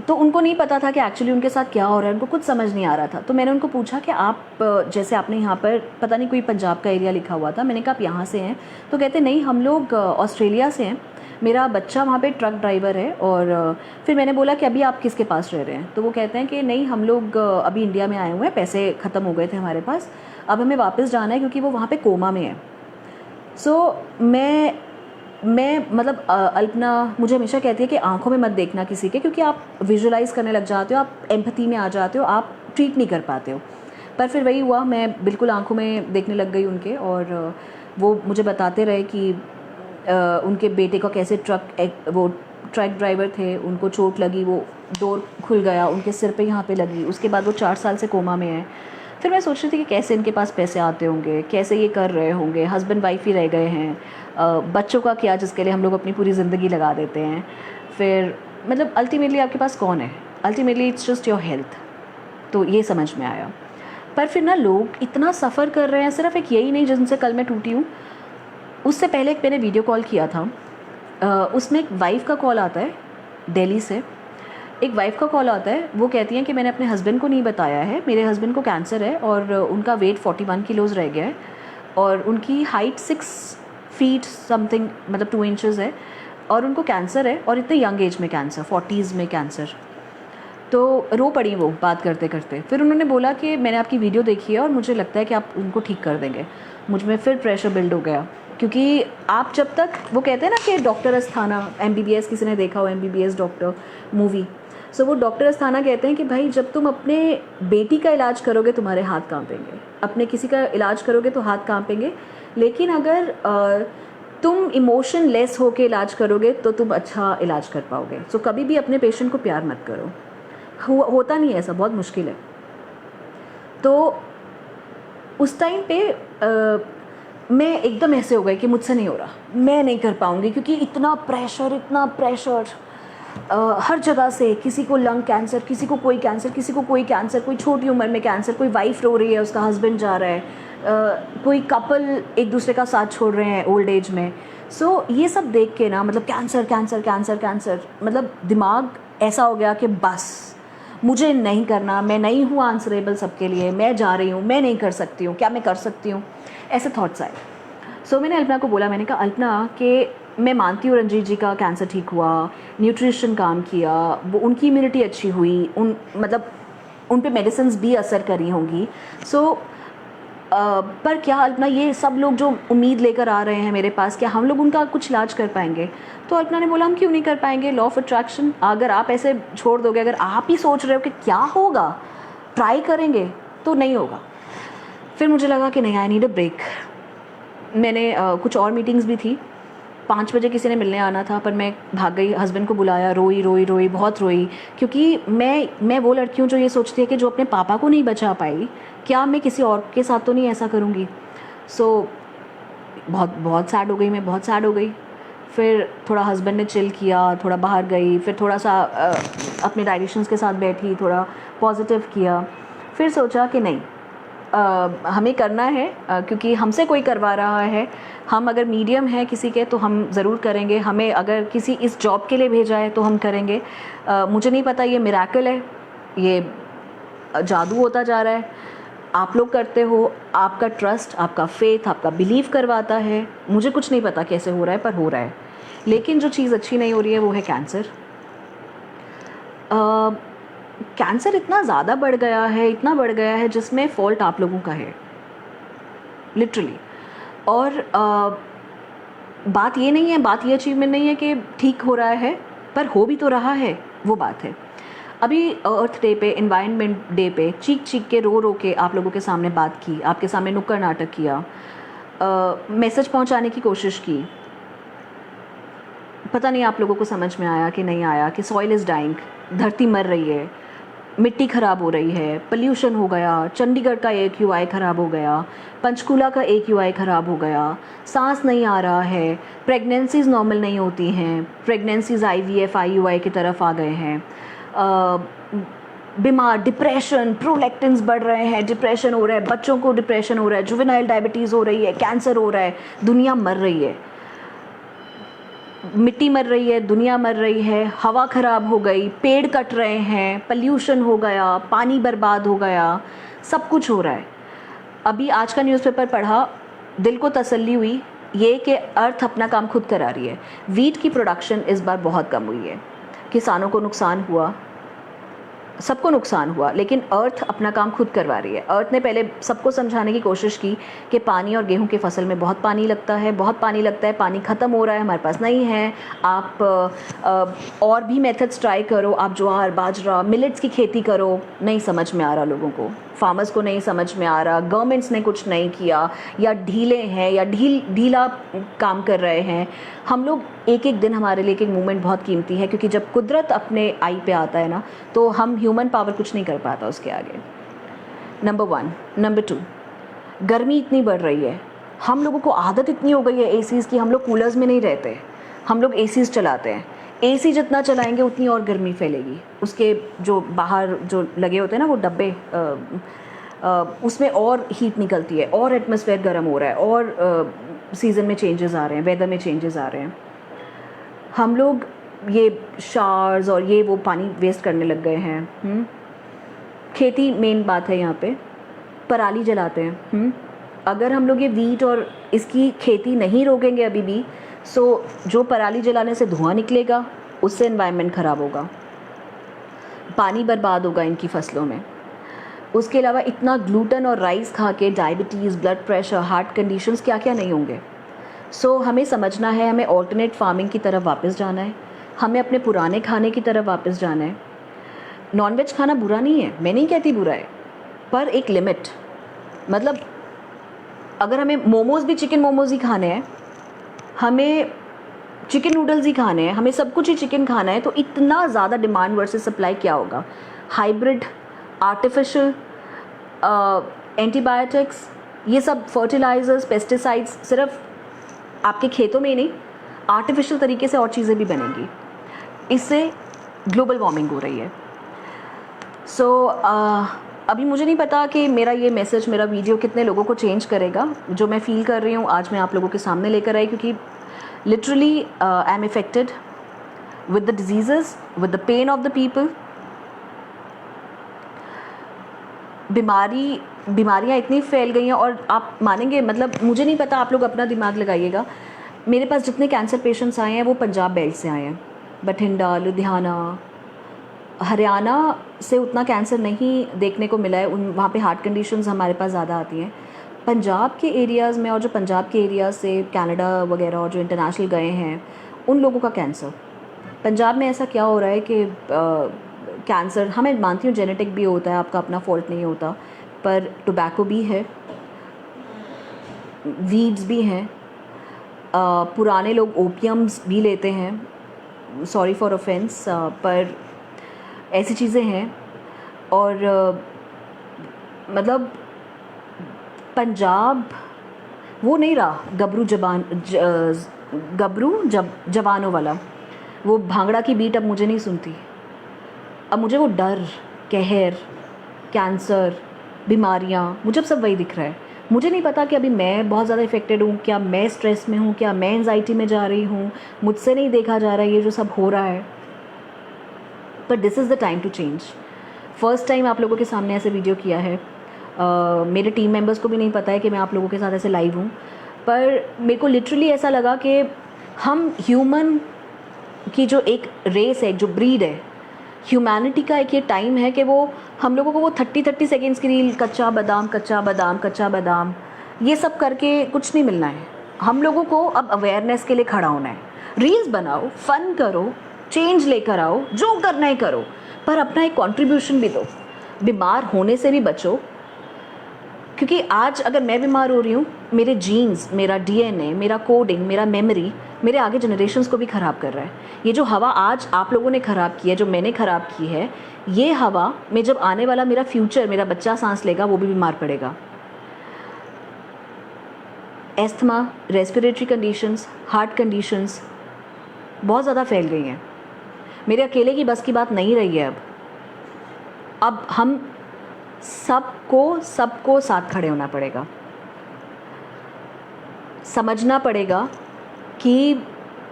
तो उनको नहीं पता था कि एक्चुअली उनके साथ क्या हो रहा है, उनको कुछ समझ नहीं आ रहा था। तो मैंने उनको पूछा कि आप, जैसे आपने यहाँ पर पता नहीं कोई पंजाब का एरिया लिखा हुआ था, मैंने कहा आप यहाँ से हैं? तो कहते नहीं, हम लोग ऑस्ट्रेलिया से हैं, मेरा बच्चा वहाँ पे ट्रक ड्राइवर है। और फिर मैंने बोला कि अभी आप किसके पास रह रहे हैं? तो वो कहते हैं कि नहीं, हम लोग अभी इंडिया में आए हुए हैं, पैसे ख़त्म हो गए थे हमारे पास, अब हमें वापस जाना है क्योंकि वो वहाँ पे कोमा में है। सो मैं मतलब अल्पना मुझे हमेशा कहती है कि आंखों में मत देखना किसी के, क्योंकि आप विजुलाइज़ करने लग जाते हो, आप एम्पैथी में आ जाते हो, आप ट्रीट नहीं कर पाते हो। पर फिर वही हुआ, मैं बिल्कुल आंखों में देखने लग गई उनके। और वो मुझे बताते रहे कि उनके बेटे का कैसे वो ट्रक ड्राइवर थे, उनको चोट लगी, वो डोर खुल गया, उनके सिर पे यहाँ पे लगी, उसके बाद वो 4 साल से कोमा में है। फिर मैं सोच रही थी कि कैसे इनके पास पैसे आते होंगे, कैसे ये कर रहे होंगे, हस्बैंड वाइफ ही रह गए हैं, बच्चों का क्या जिसके लिए हम लोग अपनी पूरी ज़िंदगी लगा देते हैं। फिर मतलब अल्टीमेटली आपके पास कौन है? Ultimately it's just your health. तो ये समझ में आया। पर फिर ना लोग इतना सफ़र कर रहे हैं, सिर्फ एक यही नहीं जिनसे कल मैं टूटी हूँ, उससे पहले एक मैंने वीडियो कॉल किया था, उसमें एक वाइफ़ का कॉल आता है दिल्ली से। एक वाइफ़ का कॉल आता है, वो कहती हैं कि मैंने अपने हस्बैंड को नहीं बताया है, मेरे हस्बैंड को कैंसर है और उनका वेट 41 किलोज़ रह गया है और उनकी हाइट 6 फीट समथिंग, मतलब 2 इंचज़ है, और उनको कैंसर है, और इतने यंग एज में कैंसर, 40s में कैंसर। तो रो पड़ी वो बात करते करते। फिर उन्होंने बोला कि मैंने आपकी वीडियो देखी है और मुझे लगता है कि आप उनको ठीक कर देंगे। मुझ में फिर प्रेशर बिल्ड हो गया, क्योंकि आप जब तक, वो कहते हैं ना कि डॉक्टर अस्थाना, MBBS, किसी ने देखा हो MBBS डॉक्टर मूवी, सो वो डॉक्टर अस्थाना कहते हैं कि भाई जब तुम अपने बेटी का इलाज करोगे तुम्हारे हाथ कांपेंगे, अपने किसी का इलाज करोगे तो हाथ कांपेंगे, लेकिन अगर तुम इमोशन लेस होके इलाज करोगे तो तुम अच्छा इलाज कर पाओगे। सो कभी भी अपने पेशेंट को प्यार मत करो, होता नहीं है ऐसा, बहुत मुश्किल है। तो उस टाइम पे मैं एकदम ऐसे हो गई कि मुझसे नहीं हो रहा, मैं नहीं कर पाऊँगी, क्योंकि इतना प्रेशर हर जगह से, किसी को लंग कैंसर, किसी को कोई कैंसर, किसी को कोई कैंसर, कोई छोटी उम्र में कैंसर, कोई वाइफ रो रही है उसका हस्बैंड जा रहा है, कोई कपल एक दूसरे का साथ छोड़ रहे हैं ओल्ड एज में। सो ये सब देख के ना, मतलब कैंसर, मतलब दिमाग ऐसा हो गया कि बस मुझे नहीं करना, मैं नहीं हूँ आंसरेबल सबके लिए, मैं जा रही हूँ, मैं नहीं कर सकती हूँ, क्या मैं कर सकती हूँ, ऐसे थॉट्स आए। सो मैंने अल्पना को बोला, मैंने कहा अल्पना कि मैं मानती हूँ रंजीत जी का कैंसर ठीक हुआ, न्यूट्रिशन काम किया, वो उनकी इम्यूनिटी अच्छी हुई, मतलब उन पे मेडिसिन भी असर करी होंगी। सो पर क्या अल्पना, ये सब लोग जो उम्मीद लेकर आ रहे हैं मेरे पास, क्या हम लोग उनका कुछ इलाज कर पाएंगे? तो अल्पना ने बोला हम क्यों नहीं कर पाएंगे, लॉ ऑफ अट्रैक्शन, अगर आप ऐसे छोड़ दोगे, अगर आप ही सोच रहे हो कि क्या होगा, ट्राई करेंगे, तो नहीं होगा। फिर मुझे लगा कि नहीं, आई नीड अ ब्रेक। मैंने कुछ और मीटिंग्स भी थी, 5 बजे किसी ने मिलने आना था, पर मैं भाग गई, हस्बैंड को बुलाया, रोई, बहुत रोई, क्योंकि मैं वो लड़की हूँ जो ये सोचती है कि जो अपने पापा को नहीं बचा पाई, क्या मैं किसी और के साथ तो नहीं ऐसा करूँगी। सो बहुत सैड हो गई, मैं बहुत सैड हो गई। फिर थोड़ा हस्बैंड ने चिल किया, थोड़ा बाहर गई, फिर थोड़ा सा अपने डायटिशियंस के साथ बैठी, थोड़ा पॉजिटिव किया। फिर सोचा कि नहीं, हमें करना है, क्योंकि हमसे कोई करवा रहा है, हम अगर मीडियम है किसी के तो हम ज़रूर करेंगे, हमें अगर किसी इस जॉब के लिए भेजा है तो हम करेंगे। मुझे नहीं पता ये मिरेकल है, ये जादू होता जा रहा है, आप लोग करते हो, आपका ट्रस्ट, आपका फेथ, आपका बिलीव करवाता है, मुझे कुछ नहीं पता कैसे हो रहा है, पर हो रहा है। लेकिन जो चीज़ अच्छी नहीं हो रही है वो है कैंसर। कैंसर इतना ज़्यादा बढ़ गया है, जिसमें फॉल्ट आप लोगों का है, लिटरली। और बात ये अचीवमेंट नहीं है कि ठीक हो रहा है, पर हो भी तो रहा है, वो बात है। अभी अर्थ डे पे, एनवायरनमेंट डे पे चीख चीख के रो के आप लोगों के सामने बात की, आपके सामने नुक्कड़ नाटक किया, मैसेज पहुंचाने की कोशिश की। पता नहीं आप लोगों को समझ में आया कि नहीं आया कि सॉइल इज़ डाइंग, धरती मर रही है, मिट्टी ख़राब हो रही है, पोल्यूशन हो गया, चंडीगढ़ का AQI ख़राब हो गया, पंचकूला का AQI ख़राब हो गया, सांस नहीं आ रहा है, प्रेगनेंसीज़ नॉर्मल नहीं होती हैं, प्रेगनेंसीज़ IVF IUI की तरफ आ गए हैं, बीमार, डिप्रेशन, प्रोलैक्टिन्स बढ़ रहे हैं, डिप्रेशन हो रहा है, बच्चों को डिप्रेशन हो रहा है, जुवेनाइल डायबिटीज़ हो रही है, कैंसर हो रहा है, दुनिया मर रही है, मिट्टी मर रही है, दुनिया मर रही है, हवा ख़राब हो गई, पेड़ कट रहे हैं, पल्यूशन हो गया, पानी बर्बाद हो गया, सब कुछ हो रहा है। अभी आज का न्यूज़पेपर पढ़ा, दिल को तसल्ली हुई ये कि अर्थ अपना काम खुद करा रही है। वीट की प्रोडक्शन इस बार बहुत कम हुई है, किसानों को नुकसान हुआ, सबको नुकसान हुआ, लेकिन अर्थ अपना काम खुद करवा रही है। अर्थ ने पहले सबको समझाने की कोशिश की कि पानी और गेहूं की फसल में बहुत पानी लगता है, बहुत पानी लगता है, पानी ख़त्म हो रहा है, हमारे पास नहीं है, आप और भी मेथड्स ट्राई करो, आप ज्वार, बाजरा, मिलेट्स की खेती करो। नहीं समझ में आ रहा लोगों को, फार्मर्स को नहीं समझ में आ रहा, गवर्नमेंट्स ने कुछ नहीं किया, या ढीले हैं या ढीला काम कर रहे हैं। हम लोग एक एक दिन, हमारे लिए एक एक मूवमेंट बहुत कीमती है, क्योंकि जब कुदरत अपने आई पे आता है ना, तो हम ह्यूमन पावर कुछ नहीं कर पाता उसके आगे। नंबर 1। नंबर 2, गर्मी इतनी बढ़ रही है, हम लोगों को आदत इतनी हो गई है एसीज़ की, हम लोग कूलर्स में नहीं रहते, हम लोग एसीज़ चलाते हैं। एसी जितना चलाएंगे उतनी और गर्मी फैलेगी, उसके जो बाहर जो लगे होते हैं ना वो डब्बे, उसमें और हीट निकलती है, और एटमॉस्फेयर गर्म हो रहा है, और सीज़न में चेंजेस आ रहे हैं, वेदर में चेंजेस आ रहे हैं। हम लोग ये शावर्स और ये वो पानी वेस्ट करने लग गए हैं। खेती मेन बात है यहाँ पे, पराली जलाते हैं। अगर हम लोग ये वीट और इसकी खेती नहीं रोकेंगे अभी भी, सो जो पराली जलाने से धुआं निकलेगा उससे एनवायरनमेंट ख़राब होगा, पानी बर्बाद होगा इनकी फसलों में। उसके अलावा इतना ग्लूटेन और राइस खा के diabetes, blood pressure, heart conditions क्या क्या नहीं होंगे। सो हमें समझना है, हमें ऑल्टरनेट फार्मिंग की तरफ वापस जाना है, हमें अपने पुराने खाने की तरफ वापस जाना है। नॉनवेज खाना बुरा नहीं है, मैं नहीं कहती बुरा है, पर एक लिमिट। मतलब अगर हमें मोमोज़ भी चिकन मोमोज़ ही खाने हैं, हमें चिकन नूडल्स ही खाने हैं, हमें सब कुछ ही चिकन खाना है, तो इतना ज़्यादा डिमांड वर्सेस सप्लाई क्या होगा। हाइब्रिड, आर्टिफिशियल, एंटीबायोटिक्स, ये सब फर्टिलाइजर्स, पेस्टिसाइड्स, सिर्फ आपके खेतों में ही नहीं, आर्टिफिशियल तरीके से और चीज़ें भी बनेंगी। इससे ग्लोबल वार्मिंग हो रही है। सो अभी मुझे नहीं पता कि मेरा ये मैसेज, मेरा वीडियो कितने लोगों को चेंज करेगा। जो मैं फ़ील कर रही हूँ आज मैं आप लोगों के सामने लेकर आई, क्योंकि literally I am affected with the diseases, with the pain of the people. बीमारियाँ इतनी फैल गई हैं, और आप मानेंगे, मतलब मुझे नहीं पता, आप लोग अपना दिमाग लगाइएगा। मेरे पास जितने कैंसर पेशेंट्स आए हैं वो पंजाब बेल्ट से आए हैं, बठिंडा, लुधियाना, हरियाणा से उतना कैंसर नहीं देखने को मिला है, वहाँ पे हार्ट कंडीशंस हमारे पास ज़्यादा आती हैं। पंजाब के एरियाज़ में, और जो पंजाब के एरियाज़ से कनाडा वगैरह और जो इंटरनेशनल गए हैं, उन लोगों का कैंसर। पंजाब में ऐसा क्या हो रहा है कि कैंसर, हमें मानती हूँ जेनेटिक भी होता है, आपका अपना फॉल्ट नहीं होता, पर टोबैको भी है, वीड्स भी हैं, पुराने लोग ओपियम्स भी लेते हैं, सॉरी फॉर ऑफेंस, पर ऐसी चीज़ें हैं। और मतलब पंजाब वो नहीं रहा जवानों वाला, वो भांगड़ा की बीट अब मुझे नहीं सुनती। अब मुझे वो डर, कहर, कैंसर, बीमारियाँ, मुझे अब सब वही दिख रहा है। मुझे नहीं पता कि अभी मैं बहुत ज़्यादा इफ़ेक्टेड हूँ, क्या मैं स्ट्रेस में हूँ, क्या मैं एंजाइटी में जा रही हूँ, मुझसे नहीं देखा जा रहा है ये जो सब हो रहा है। But this is the time to change. First time आप लोगों के सामने ऐसे वीडियो किया है। मेरे टीम मेंबर्स को भी नहीं पता है कि मैं आप लोगों के साथ ऐसे लाइव हूँ, पर मेरे को लिटरली ऐसा लगा कि हम ह्यूमन की जो एक रेस है, जो ब्रीड है, ह्यूमैनिटी का एक ये टाइम है कि वो हम लोगों को वो 30 सेकेंड्स की रील, कच्चा बादाम, ये सब करके कुछ नहीं मिलना है। हम लोगों को अब अवेयरनेस के लिए खड़ा होना है। रील्स बनाओ, फ़न करो, चेंज लेकर आओ, जो करना है करो, पर अपना एक कंट्रीब्यूशन भी दो, बीमार होने से भी बचो। क्योंकि आज अगर मैं बीमार हो रही हूँ, मेरे जीन्स, मेरा डीएनए, मेरा कोडिंग, मेरा मेमोरी मेरे आगे जनरेशन्स को भी ख़राब कर रहा है। ये जो हवा आज आप लोगों ने ख़राब की है, जो मैंने ख़राब की है, ये हवा में जब आने वाला मेरा फ्यूचर, मेरा बच्चा सांस लेगा, वो भी बीमार पड़ेगा। Asthma, respiratory conditions, heart conditions बहुत ज़्यादा फैल गई हैं। मेरे अकेले की बस की बात नहीं रही है। अब हम सबको साथ खड़े होना पड़ेगा। समझना पड़ेगा कि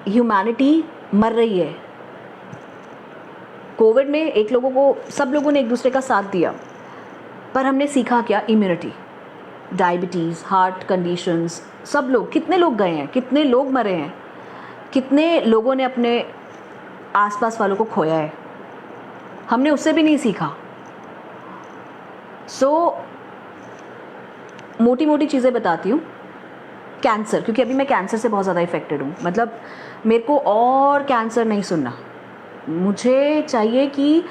ह्यूमैनिटी मर रही है। कोविड में सब लोगों ने एक दूसरे का साथ दिया, पर हमने सीखा क्या? इम्यूनिटी। डायबिटीज़, हार्ट कंडीशंस, सब लोग, कितने लोग गए हैं, कितने लोग मरे हैं, कितने लोगों ने अपने आसपास वालों को खोया है। हमने उससे भी नहीं सीखा। मोटी मोटी चीज़ें बताती हूँ। कैंसर, क्योंकि अभी मैं कैंसर से बहुत ज़्यादा इफ़ेक्टेड हूँ। मतलब मेरे को और कैंसर नहीं सुनना। मुझे चाहिए कि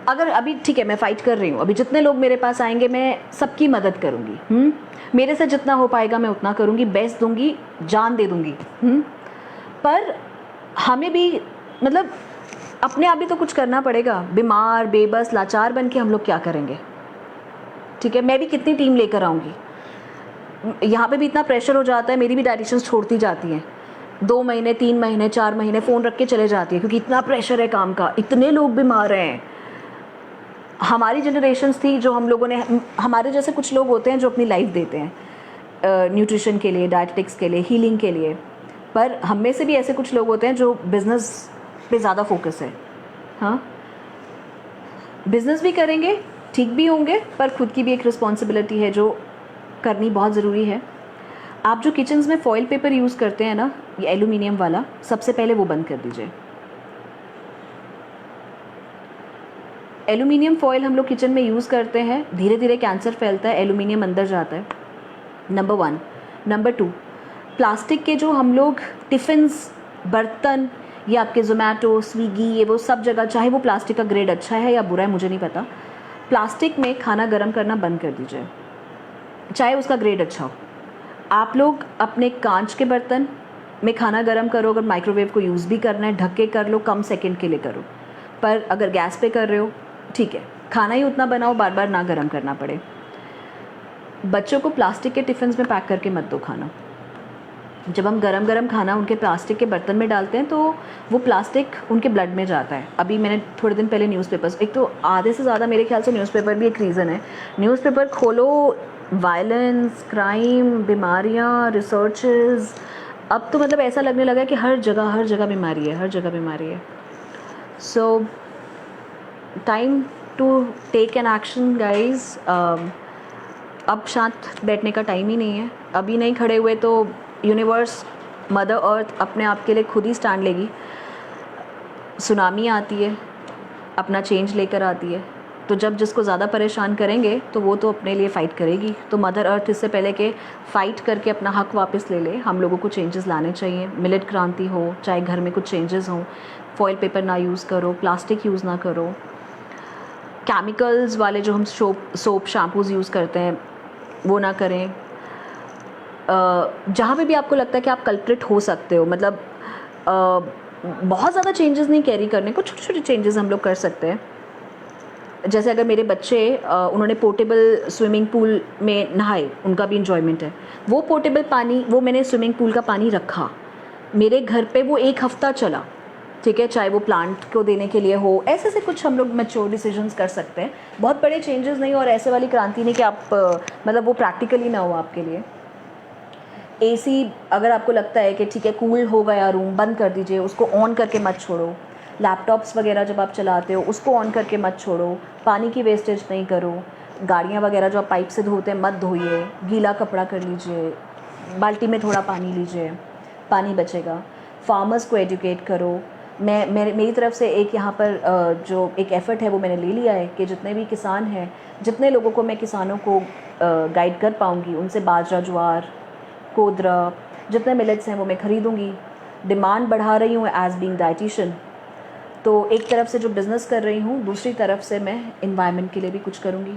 अगर अभी ठीक है, मैं फ़ाइट कर रही हूँ, अभी जितने लोग मेरे पास आएंगे मैं सबकी मदद करूँगी। मेरे से जितना हो पाएगा मैं उतना करूँगी, बेस्ट दूँगी, जान दे दूँगी। पर हमें भी मतलब अपने आप भी तो कुछ करना पड़ेगा। बीमार, बेबस, लाचार बन के हम लोग क्या करेंगे? ठीक है, मैं भी कितनी टीम लेकर आऊँगी? यहाँ पे भी इतना प्रेशर हो जाता है, मेरी भी डायरेक्शंस छोड़ती जाती हैं। 2 महीने, 3 महीने, 4 महीने फ़ोन रख के चले जाती है, क्योंकि इतना प्रेशर है काम का, इतने लोग बीमार हैं। हमारी जनरेशन्स थी जो हम लोगों ने, हमारे जैसे कुछ लोग होते हैं जो अपनी लाइफ देते हैं न्यूट्रिशन के लिए, डायटेटिक्स के लिए, हीलिंग के लिए। पर हम में से भी ऐसे कुछ लोग होते हैं जो बिज़नेस पे ज़्यादा फोकस है। हाँ, बिज़नेस भी करेंगे, ठीक भी होंगे, पर खुद की भी एक रिस्पॉन्सिबिलिटी है जो करनी बहुत ज़रूरी है। आप जो किचन्स में फॉइल पेपर यूज़ करते हैं ना, ये एल्यूमिनियम वाला, सबसे पहले वो बंद कर दीजिए। एल्यूमिनियम फॉइल हम लोग किचन में यूज़ करते हैं, धीरे धीरे कैंसर फैलता है, एल्यूमिनियम अंदर जाता है। नंबर 1। नंबर 2, प्लास्टिक के जो हम लोग टिफ़िन्स, बर्तन, ये आपके ज़ोमैटो, स्विगी, ये वो सब जगह, चाहे वो प्लास्टिक का ग्रेड अच्छा है या बुरा है मुझे नहीं पता, प्लास्टिक में खाना गर्म करना बंद कर दीजिए, चाहे उसका ग्रेड अच्छा हो। आप लोग अपने कांच के बर्तन में खाना गर्म करो। अगर माइक्रोवेव को यूज़ भी करना है, ढक के कर लो, कम सेकंड के लिए करो। पर अगर गैस पे कर रहे हो, ठीक है, खाना ही उतना बनाओ, बार बार ना गर्म करना पड़े। बच्चों को प्लास्टिक के टिफ़िन्स में पैक करके मत दो खाना। जब हम गरम खाना उनके प्लास्टिक के बर्तन में डालते हैं तो वो प्लास्टिक उनके ब्लड में जाता है। अभी मैंने थोड़े दिन पहले न्यूज़पेपर्स, एक तो आधे से ज़्यादा मेरे ख्याल से न्यूज़पेपर भी एक रीज़न है। न्यूज़पेपर खोलो, वायलेंस, क्राइम, बीमारियाँ, रिसर्चेस, अब तो मतलब ऐसा लगने लगा है कि हर जगह बीमारी है, हर जगह बीमारी है। So time to take an action guys. अब शांत बैठने का टाइम ही नहीं है। अभी नहीं खड़े हुए तो यूनिवर्स, मदर अर्थ अपने आप के लिए खुद ही स्टैंड लेगी। सुनामी आती है, अपना चेंज लेकर आती है, तो जब जिसको ज़्यादा परेशान करेंगे तो वो तो अपने लिए फ़ाइट करेगी। तो मदर अर्थ इससे पहले कि फ़ाइट करके अपना हक वापस ले ले, हम लोगों को चेंजेस लाने चाहिए। मिलेट क्रांति हो, चाहे घर में कुछ चेंजेस हों, फॉइल पेपर ना यूज़ करो, प्लास्टिक यूज़ ना करो, केमिकल्स वाले जो हम सोप शैम्पूज़ यूज़ करते हैं वो ना करें। जहाँ पे भी आपको लगता है कि आप कल्प्रिट हो सकते हो, मतलब बहुत ज़्यादा चेंजेस नहीं कैरी करने को, छोटे छोटे चेंजेस हम लोग कर सकते हैं। जैसे अगर मेरे बच्चे उन्होंने पोर्टेबल स्विमिंग पूल में नहाए, उनका भी इंजॉयमेंट है, वो पोर्टेबल पानी, वो मैंने स्विमिंग पूल का पानी रखा मेरे घर पे, वो 1 हफ़्ता चला, ठीक है, चाहे वो प्लांट को देने के लिए हो। ऐसे से कुछ हम लोग मैच्योर डिसीजंस कर सकते हैं, बहुत बड़े चेंजेस नहीं, और ऐसे वाली क्रांति नहीं कि आप मतलब वो प्रैक्टिकली ना हो आपके लिए। एसी, अगर आपको लगता है कि ठीक है कूल हो गया रूम, बंद कर दीजिए, उसको ऑन करके मत छोड़ो। लैपटॉप्स वगैरह जब आप चलाते हो उसको ऑन करके मत छोड़ो। पानी की वेस्टेज नहीं करो। गाड़ियाँ वगैरह जो आप पाइप से धोते हैं मत धोइए, गीला कपड़ा कर लीजिए, बाल्टी में थोड़ा पानी लीजिए, पानी बचेगा। फार्मर्स को एजुकेट करो। मेरी तरफ से एक यहाँ पर जो एक एफ़र्ट है वो मैंने ले लिया है कि जितने भी किसान हैं, जितने लोगों को मैं किसानों को गाइड कर पाऊँगी, उनसे बाजरा, ज्वार, कोदरा, जितने मिलेट्स हैं वो मैं ख़रीदूँगी। डिमांड बढ़ा रही हूँ एज़ बीइंग डाइटिशियन। तो एक तरफ से जो बिज़नेस कर रही हूँ, दूसरी तरफ से मैं एनवायरनमेंट के लिए भी कुछ करूँगी।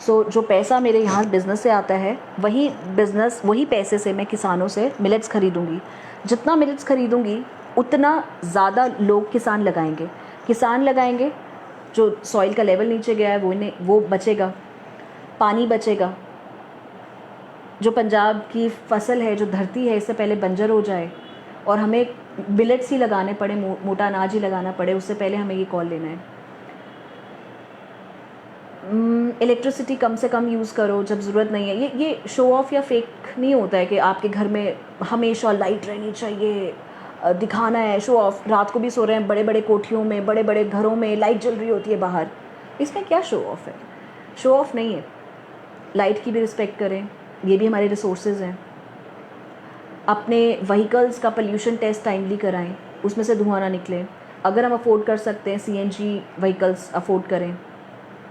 सो जो पैसा मेरे यहाँ बिज़नेस से आता है, वही पैसे से मैं किसानों से मिलेट्स ख़रीदूँगी। जितना मिलेट्स ख़रीदूँगी उतना ज़्यादा लोग किसान लगाएंगे। जो सॉइल का लेवल नीचे गया है वो बचेगा, पानी बचेगा। जो पंजाब की फसल है, जो धरती है, इससे पहले बंजर हो जाए और हमें मिलेट्स ही लगाने पड़े, मोटा अनाज ही लगाना पड़े, उससे पहले हमें ये कॉल लेना है। इलेक्ट्रिसिटी कम से कम यूज़ करो जब ज़रूरत नहीं है। ये शो ऑफ या फेक नहीं होता है कि आपके घर में हमेशा लाइट रहनी चाहिए, दिखाना है, शो ऑफ। रात को भी सो रहे हैं बड़े बड़े कोठियों में, बड़े बड़े घरों में लाइट जल रही होती है बाहर, इसमें क्या शो ऑफ है? शो ऑफ नहीं है। लाइट की भी रिस्पेक्ट करें, ये भी हमारे रिसोर्सेज हैं। अपने व्हीकल्स का पोल्यूशन टेस्ट टाइमली कराएं, उसमें से धुआं ना निकले। अगर हम अफोर्ड कर सकते हैं सीएनजी व्हीकल्स अफोर्ड करें,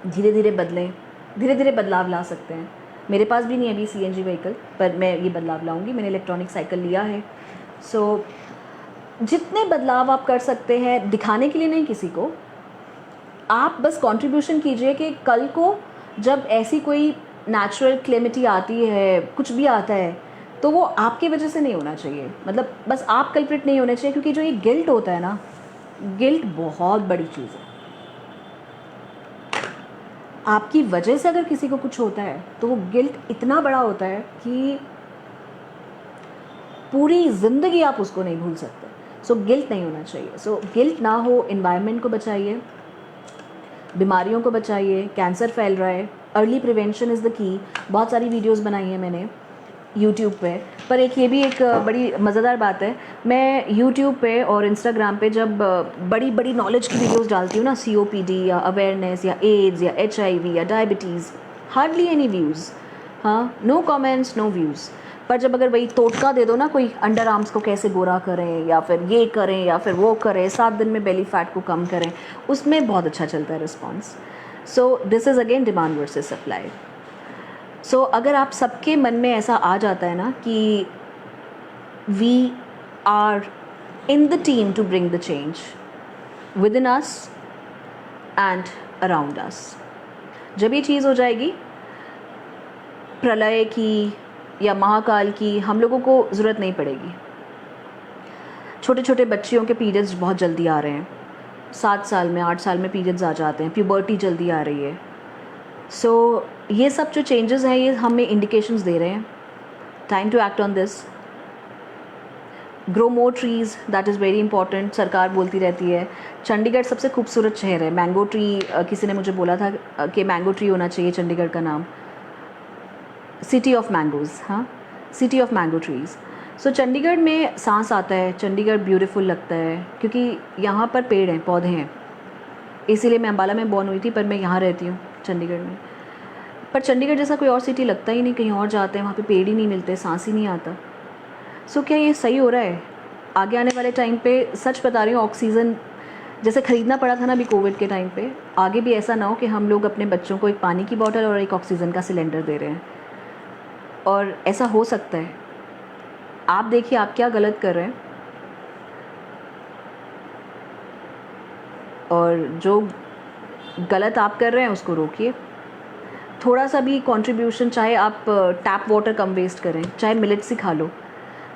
धीरे धीरे बदलें, धीरे धीरे बदलाव ला सकते हैं। मेरे पास भी नहीं है अभी सीएनजी व्हीकल, पर मैं ये बदलाव लाऊंगी। मैंने इलेक्ट्रॉनिक साइकिल लिया है। सो जितने बदलाव आप कर सकते हैं, दिखाने के लिए नहीं किसी को, आप बस कंट्रीब्यूशन कीजिए कि कल को जब ऐसी कोई नेचुरल क्लेमिटी आती है, कुछ भी आता है, तो वो आपकी वजह से नहीं होना चाहिए। मतलब बस आप कल्प्रिट नहीं होने चाहिए, क्योंकि जो ये गिल्ट होता है ना, गिल्ट बहुत बड़ी चीज़ है। आपकी वजह से अगर किसी को कुछ होता है तो वो गिल्ट इतना बड़ा होता है कि पूरी ज़िंदगी आप उसको नहीं भूल सकते। सो गिल्ट नहीं होना चाहिए। सो गिल्ट ना हो, एनवायरनमेंट को बचाइए, बीमारियों को बचाइए। कैंसर फैल रहा है, early prevention is the key. बहुत सारी वीडियोस बनाई हैं मैंने यूट्यूब पे। पर ये भी एक बड़ी मज़ेदार बात है, मैं यूट्यूब पे और इंस्टाग्राम पे जब बड़ी बड़ी नॉलेज की वीडियोस डालती हूँ ना, COPD या अवेयरनेस या एड्स या HIV या डायबिटीज़, हार्डली एनी व्यूज़। हाँ, नो कमेंट्स, नो व्यूज़। पर जब अगर वही टोटका दे दो ना, कोई अंडर आर्म्स को कैसे गोरा करें, या फिर ये करें या फिर वो करें, 7 दिन में बेली फैट को कम करें, उसमें बहुत अच्छा चलता है response. So this is again demand versus supply. So अगर आप सबके मन में ऐसा आ जाता है ना कि we are in the team to bring the change within us and around us, जब ये चीज़ हो जाएगी, प्रलय की या महाकाल की हम लोगों को ज़रूरत नहीं पड़ेगी। छोटे छोटे बच्चियों के पीरियड्स बहुत जल्दी आ रहे हैं, 7 साल में 8 साल में पीरियड्स आ जाते हैं, प्यूबर्टी जल्दी आ रही है। सो ये सब जो चेंजेस हैं, ये हमें इंडिकेशंस दे रहे हैं। Time to act on this. Grow more trees, that is very important. सरकार बोलती रहती है। चंडीगढ़ सबसे खूबसूरत शहर है, मैंगो ट्री, किसी ने मुझे बोला था कि मैंगो ट्री होना चाहिए चंडीगढ़ का नाम, सिटी ऑफ मैंगोज़। हाँ, सिटी ऑफ मैंगो ट्रीज़। सो चंडीगढ़ में सांस आता है, चंडीगढ़ ब्यूटीफुल लगता है, क्योंकि यहाँ पर पेड़ हैं, पौधे हैं। इसीलिए मैं अम्बाला में बॉर्न हुई थी, पर मैं यहाँ रहती हूँ चंडीगढ़ में। पर चंडीगढ़ जैसा कोई और सिटी लगता ही नहीं। कहीं और जाते हैं, वहाँ पे पेड़ ही नहीं मिलते, सांस ही नहीं आता। सो क्या ये सही हो रहा है? आगे आने वाले टाइम पे, सच बता रही हूँ, ऑक्सीजन जैसे ख़रीदना पड़ा था ना अभी कोविड के टाइम पे, आगे भी ऐसा ना हो कि हम लोग अपने बच्चों को एक पानी की बोतल और एक ऑक्सीजन का सिलेंडर दे रहे हैं। और ऐसा हो सकता है। आप देखिए आप क्या गलत कर रहे हैं, और जो गलत आप कर रहे हैं उसको रोकिए। थोड़ा सा भी कंट्रीब्यूशन, चाहे आप टैप वाटर कम वेस्ट करें, चाहे मिलेट्स ही खा लो।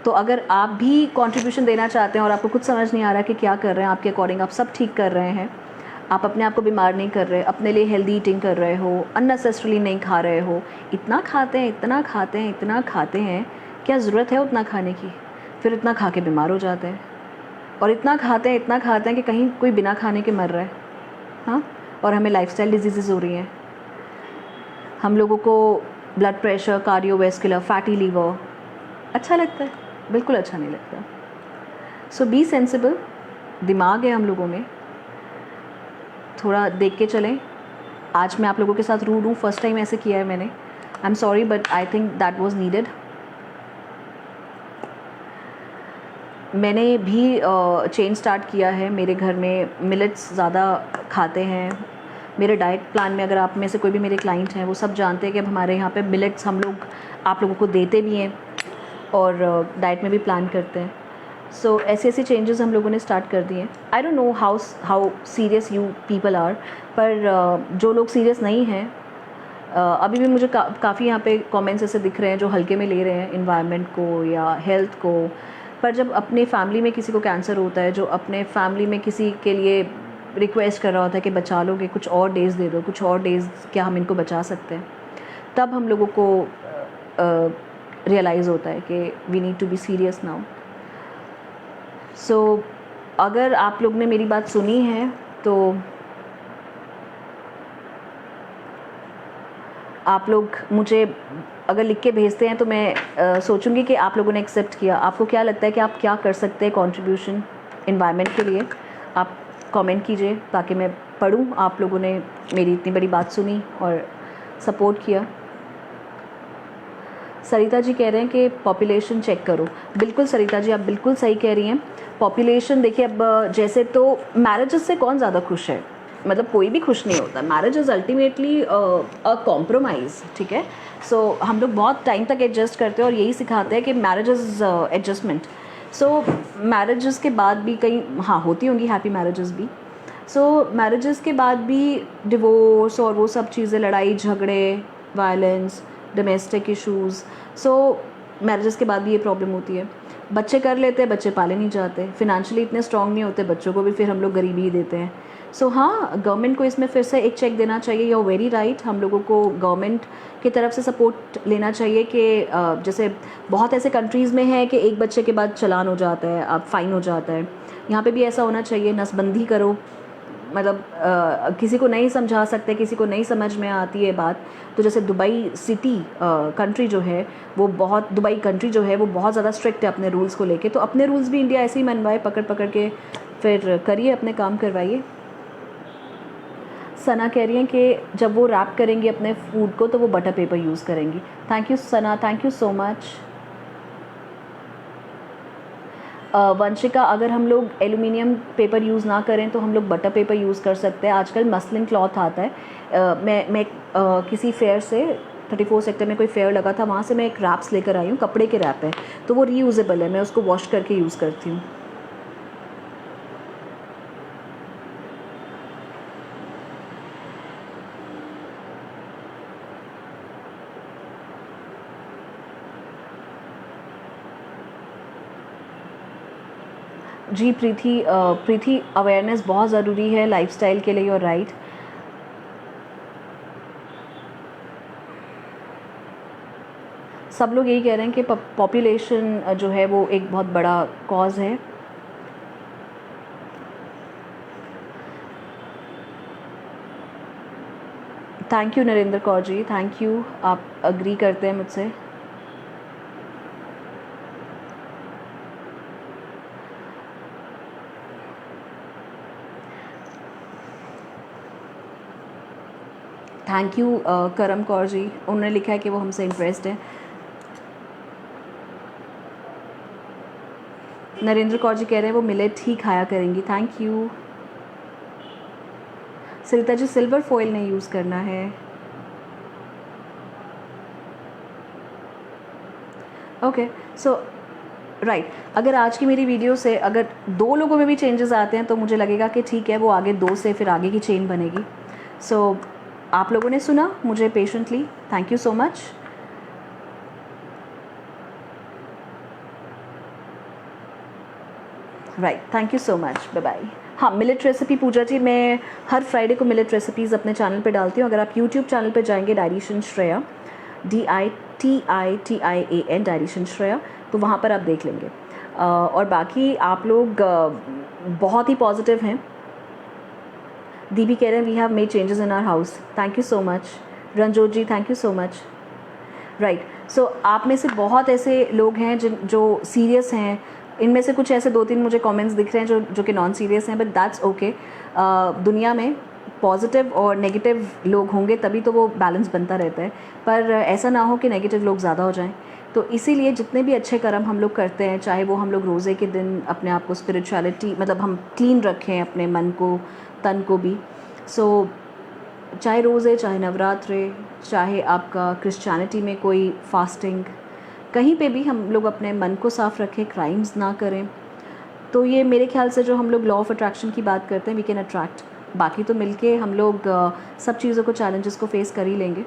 तो अगर आप भी कंट्रीब्यूशन देना चाहते हैं और आपको कुछ समझ नहीं आ रहा कि क्या कर रहे हैं, आपके अकॉर्डिंग आप सब ठीक कर रहे हैं, आप अपने आप को बीमार नहीं कर रहे, अपने लिए हेल्दी ईटिंग कर रहे हो, अननेसेसरली नहीं खा रहे हो, इतना खाते हैं, इतना खाते हैं, इतना खाते हैं, क्या ज़रूरत है उतना खाने की? फिर इतना खा के बीमार हो जाते हैं, और इतना खाते हैं कि कहीं कोई बिना खाने के मर रहा है। हाँ, और हमें लाइफस्टाइल डिजीज़ हो रही हैं। हम लोगों को blood pressure, cardiovascular, fatty liver अच्छा लगता है? बिल्कुल अच्छा नहीं लगता। So be sensible. दिमाग है हम लोगों में, थोड़ा देख के चलें। आज मैं आप लोगों के साथ रूड हूँ, फर्स्ट टाइम ऐसे किया है मैंने। I am sorry, but I think that was needed. मैंने भी चेंज स्टार्ट किया है। मेरे घर में मिलेट्स ज़्यादा खाते हैं। मेरे डाइट प्लान में, अगर आप में से कोई भी मेरे क्लाइंट हैं, वो सब जानते हैं कि अब हमारे यहाँ पे मिलेट्स हम लोग आप लोगों को देते भी हैं और डाइट में भी प्लान करते हैं। सो ऐसे ऐसे चेंजेस हम लोगों ने स्टार्ट कर दिए हैं. I don't know how serious you people are, पर जो लोग सीरियस नहीं हैं, अभी भी मुझे काफ़ी यहाँ पे कमेंट्स ऐसे दिख रहे हैं जो हल्के में ले रहे हैं इन्वायरमेंट को या हेल्थ को. पर जब अपने फैमिली में किसी को कैंसर होता है, जो अपने फैमिली में किसी के लिए रिक्वेस्ट कर रहा होता है कि बचा लोगे, कुछ और डेज़ दे दो, कुछ और डेज़, क्या हम इनको बचा सकते हैं, तब हम लोगों को रियलाइज़ होता है कि we need to be serious now. So अगर आप लोग ने मेरी बात सुनी है तो आप लोग मुझे अगर लिख के भेजते हैं तो मैं सोचूंगी कि आप लोगों ने एक्सेप्ट किया. आपको क्या लगता है कि आप क्या कर सकते हैं कंट्रीब्यूशन एनवायरनमेंट के लिए? आप कमेंट कीजिए ताकि मैं पढ़ूं. आप लोगों ने मेरी इतनी बड़ी बात सुनी और सपोर्ट किया. सरिता जी कह रहे हैं कि पॉपुलेशन चेक करो. बिल्कुल सरिता जी, आप बिल्कुल सही कह रही हैं. पॉपुलेशन देखिए, अब जैसे तो मैरिजेस से कौन ज़्यादा खुश है? मतलब कोई भी खुश नहीं होता. Marriage is ultimately a compromise, ठीक है. सो हम लोग बहुत टाइम तक एडजस्ट करते हैं और यही सिखाते हैं कि marriage is adjustment. So marriages के बाद भी कई, हाँ, होती होंगी हैप्पी मैरिजेस भी. सो मैरिजेस के बाद भी डिवोर्स और वो सब चीज़ें, लड़ाई झगड़े, वायलेंस, डोमेस्टिक इश्यूज़. सो मैरिजेस के बाद भी ये प्रॉब्लम होती है. बच्चे कर लेते हैं, बच्चे पाले नहीं जाते. फिनेंशियली इतने स्ट्रांग नहीं होते, बच्चों को भी फिर हम लोग गरीबी ही देते हैं. सो हाँ, गवर्नमेंट को इसमें फिर से एक चेक देना चाहिए. You are very right. हम लोगों को गवर्नमेंट की तरफ से सपोर्ट लेना चाहिए कि जैसे बहुत ऐसे कंट्रीज़ में है कि एक बच्चे के बाद चालान हो जाता है, अब फ़ाइन हो जाता है. यहाँ पे भी ऐसा होना चाहिए. नसबंदी करो. मतलब किसी को नहीं समझा सकते, किसी को नहीं समझ में आती है बात, तो जैसे दुबई सिटी कंट्री जो है वो बहुत, दुबई कंट्री जो है वो बहुत ज़्यादा स्ट्रिक्ट है अपने रूल्स को लेके. तो अपने रूल्स भी इंडिया ऐसे ही मनवाए, पकड़ पकड़ के फिर करिए, अपने काम करवाइए. सना कह रही हैं कि जब वो रैप करेंगी अपने फूड को तो वो बटर पेपर यूज़ करेंगी. Thank you Sana, thank you so much. Vanshika, अगर हम लोग एल्यूमिनियम पेपर यूज़ ना करें तो हम लोग बटर पेपर यूज़ कर सकते हैं. आजकल मसलिन क्लॉथ आता है. मैं किसी फेयर से 34 सेक्टर में कोई फेयर लगा था, वहाँ से मैं एक रैप्स लेकर आई हूँ. कपड़े के रैप है तो वो रीयूजेबल है. मैं उसको वॉश करके यूज़ करती हूँ. जी प्रीति, अवेयरनेस बहुत ज़रूरी है लाइफस्टाइल के लिए. और राइट, सब लोग यही कह रहे हैं कि पॉपुलेशन जो है वो एक बहुत बड़ा कॉज है. Thank you Narendra Kaur ji, thank you. आप अग्री करते हैं मुझसे. थैंक यू करम कौर जी, उन्होंने लिखा है कि वो हमसे इम्प्रेस्ड है. नरेंद्र कौर जी कह रहे हैं वो मिलेट ही खाया करेंगी. Thank you. Sarita ji, silver foil नहीं यूज़ करना है. ओके, सो राइट, अगर आज की मेरी वीडियो से अगर 2 लोगों में भी चेंजेस आते हैं तो मुझे लगेगा कि ठीक है, वो आगे 2 से फिर आगे की चेन बनेगी. सो आप लोगों ने सुना मुझे patiently. Thank you so much. Right, thank you so much. Bye bye. हाँ, मिलेट रेसिपी पूजा जी, मैं हर फ्राइडे को मिलेट रेसिपीज़ अपने चैनल पे डालती हूँ. अगर आप यूट्यूब चैनल पे जाएंगे डायरीशन श्रेया, DITITIAN, डायरीशन श्रेया, तो वहाँ पर आप देख लेंगे. और बाकी आप लोग बहुत ही पॉजिटिव हैं. दीदी कह रहे हैं we have made changes in our house. Thank you so much. Ranjot ji, thank you so much. Right, so आप में से बहुत ऐसे लोग हैं जो सीरियस हैं. इनमें से कुछ ऐसे 2-3 मुझे कमेंट्स दिख रहे हैं जो कि नॉन सीरियस हैं, बट दैट्स ओके. दुनिया में पॉजिटिव और नेगेटिव लोग होंगे तभी तो वो बैलेंस बनता रहता है. पर ऐसा ना हो कि नेगेटिव लोग ज़्यादा हो जाएं. तो इसीलिए जितने भी अच्छे कर्म हम लोग करते हैं, चाहे वो हम लोग रोज़े के दिन अपने आप को स्पिरिचुअलिटी, मतलब हम क्लीन रखें अपने मन को, तन को भी. सो चाहे रोज़े, चाहे नवरात्रे, चाहे आपका क्रिश्चियनिटी में कोई फास्टिंग, कहीं पे भी हम लोग अपने मन को साफ़ रखें, क्राइम्स ना करें. तो ये मेरे ख्याल से जो हम लोग लॉ ऑफ अट्रैक्शन की बात करते हैं, वी कैन अट्रैक्ट। बाकी तो मिलके हम लोग सब चीज़ों को, चैलेंजेस को फेस कर ही लेंगे।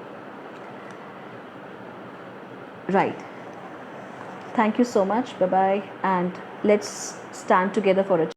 Right, thank you so much, bye bye, and let's stand together for a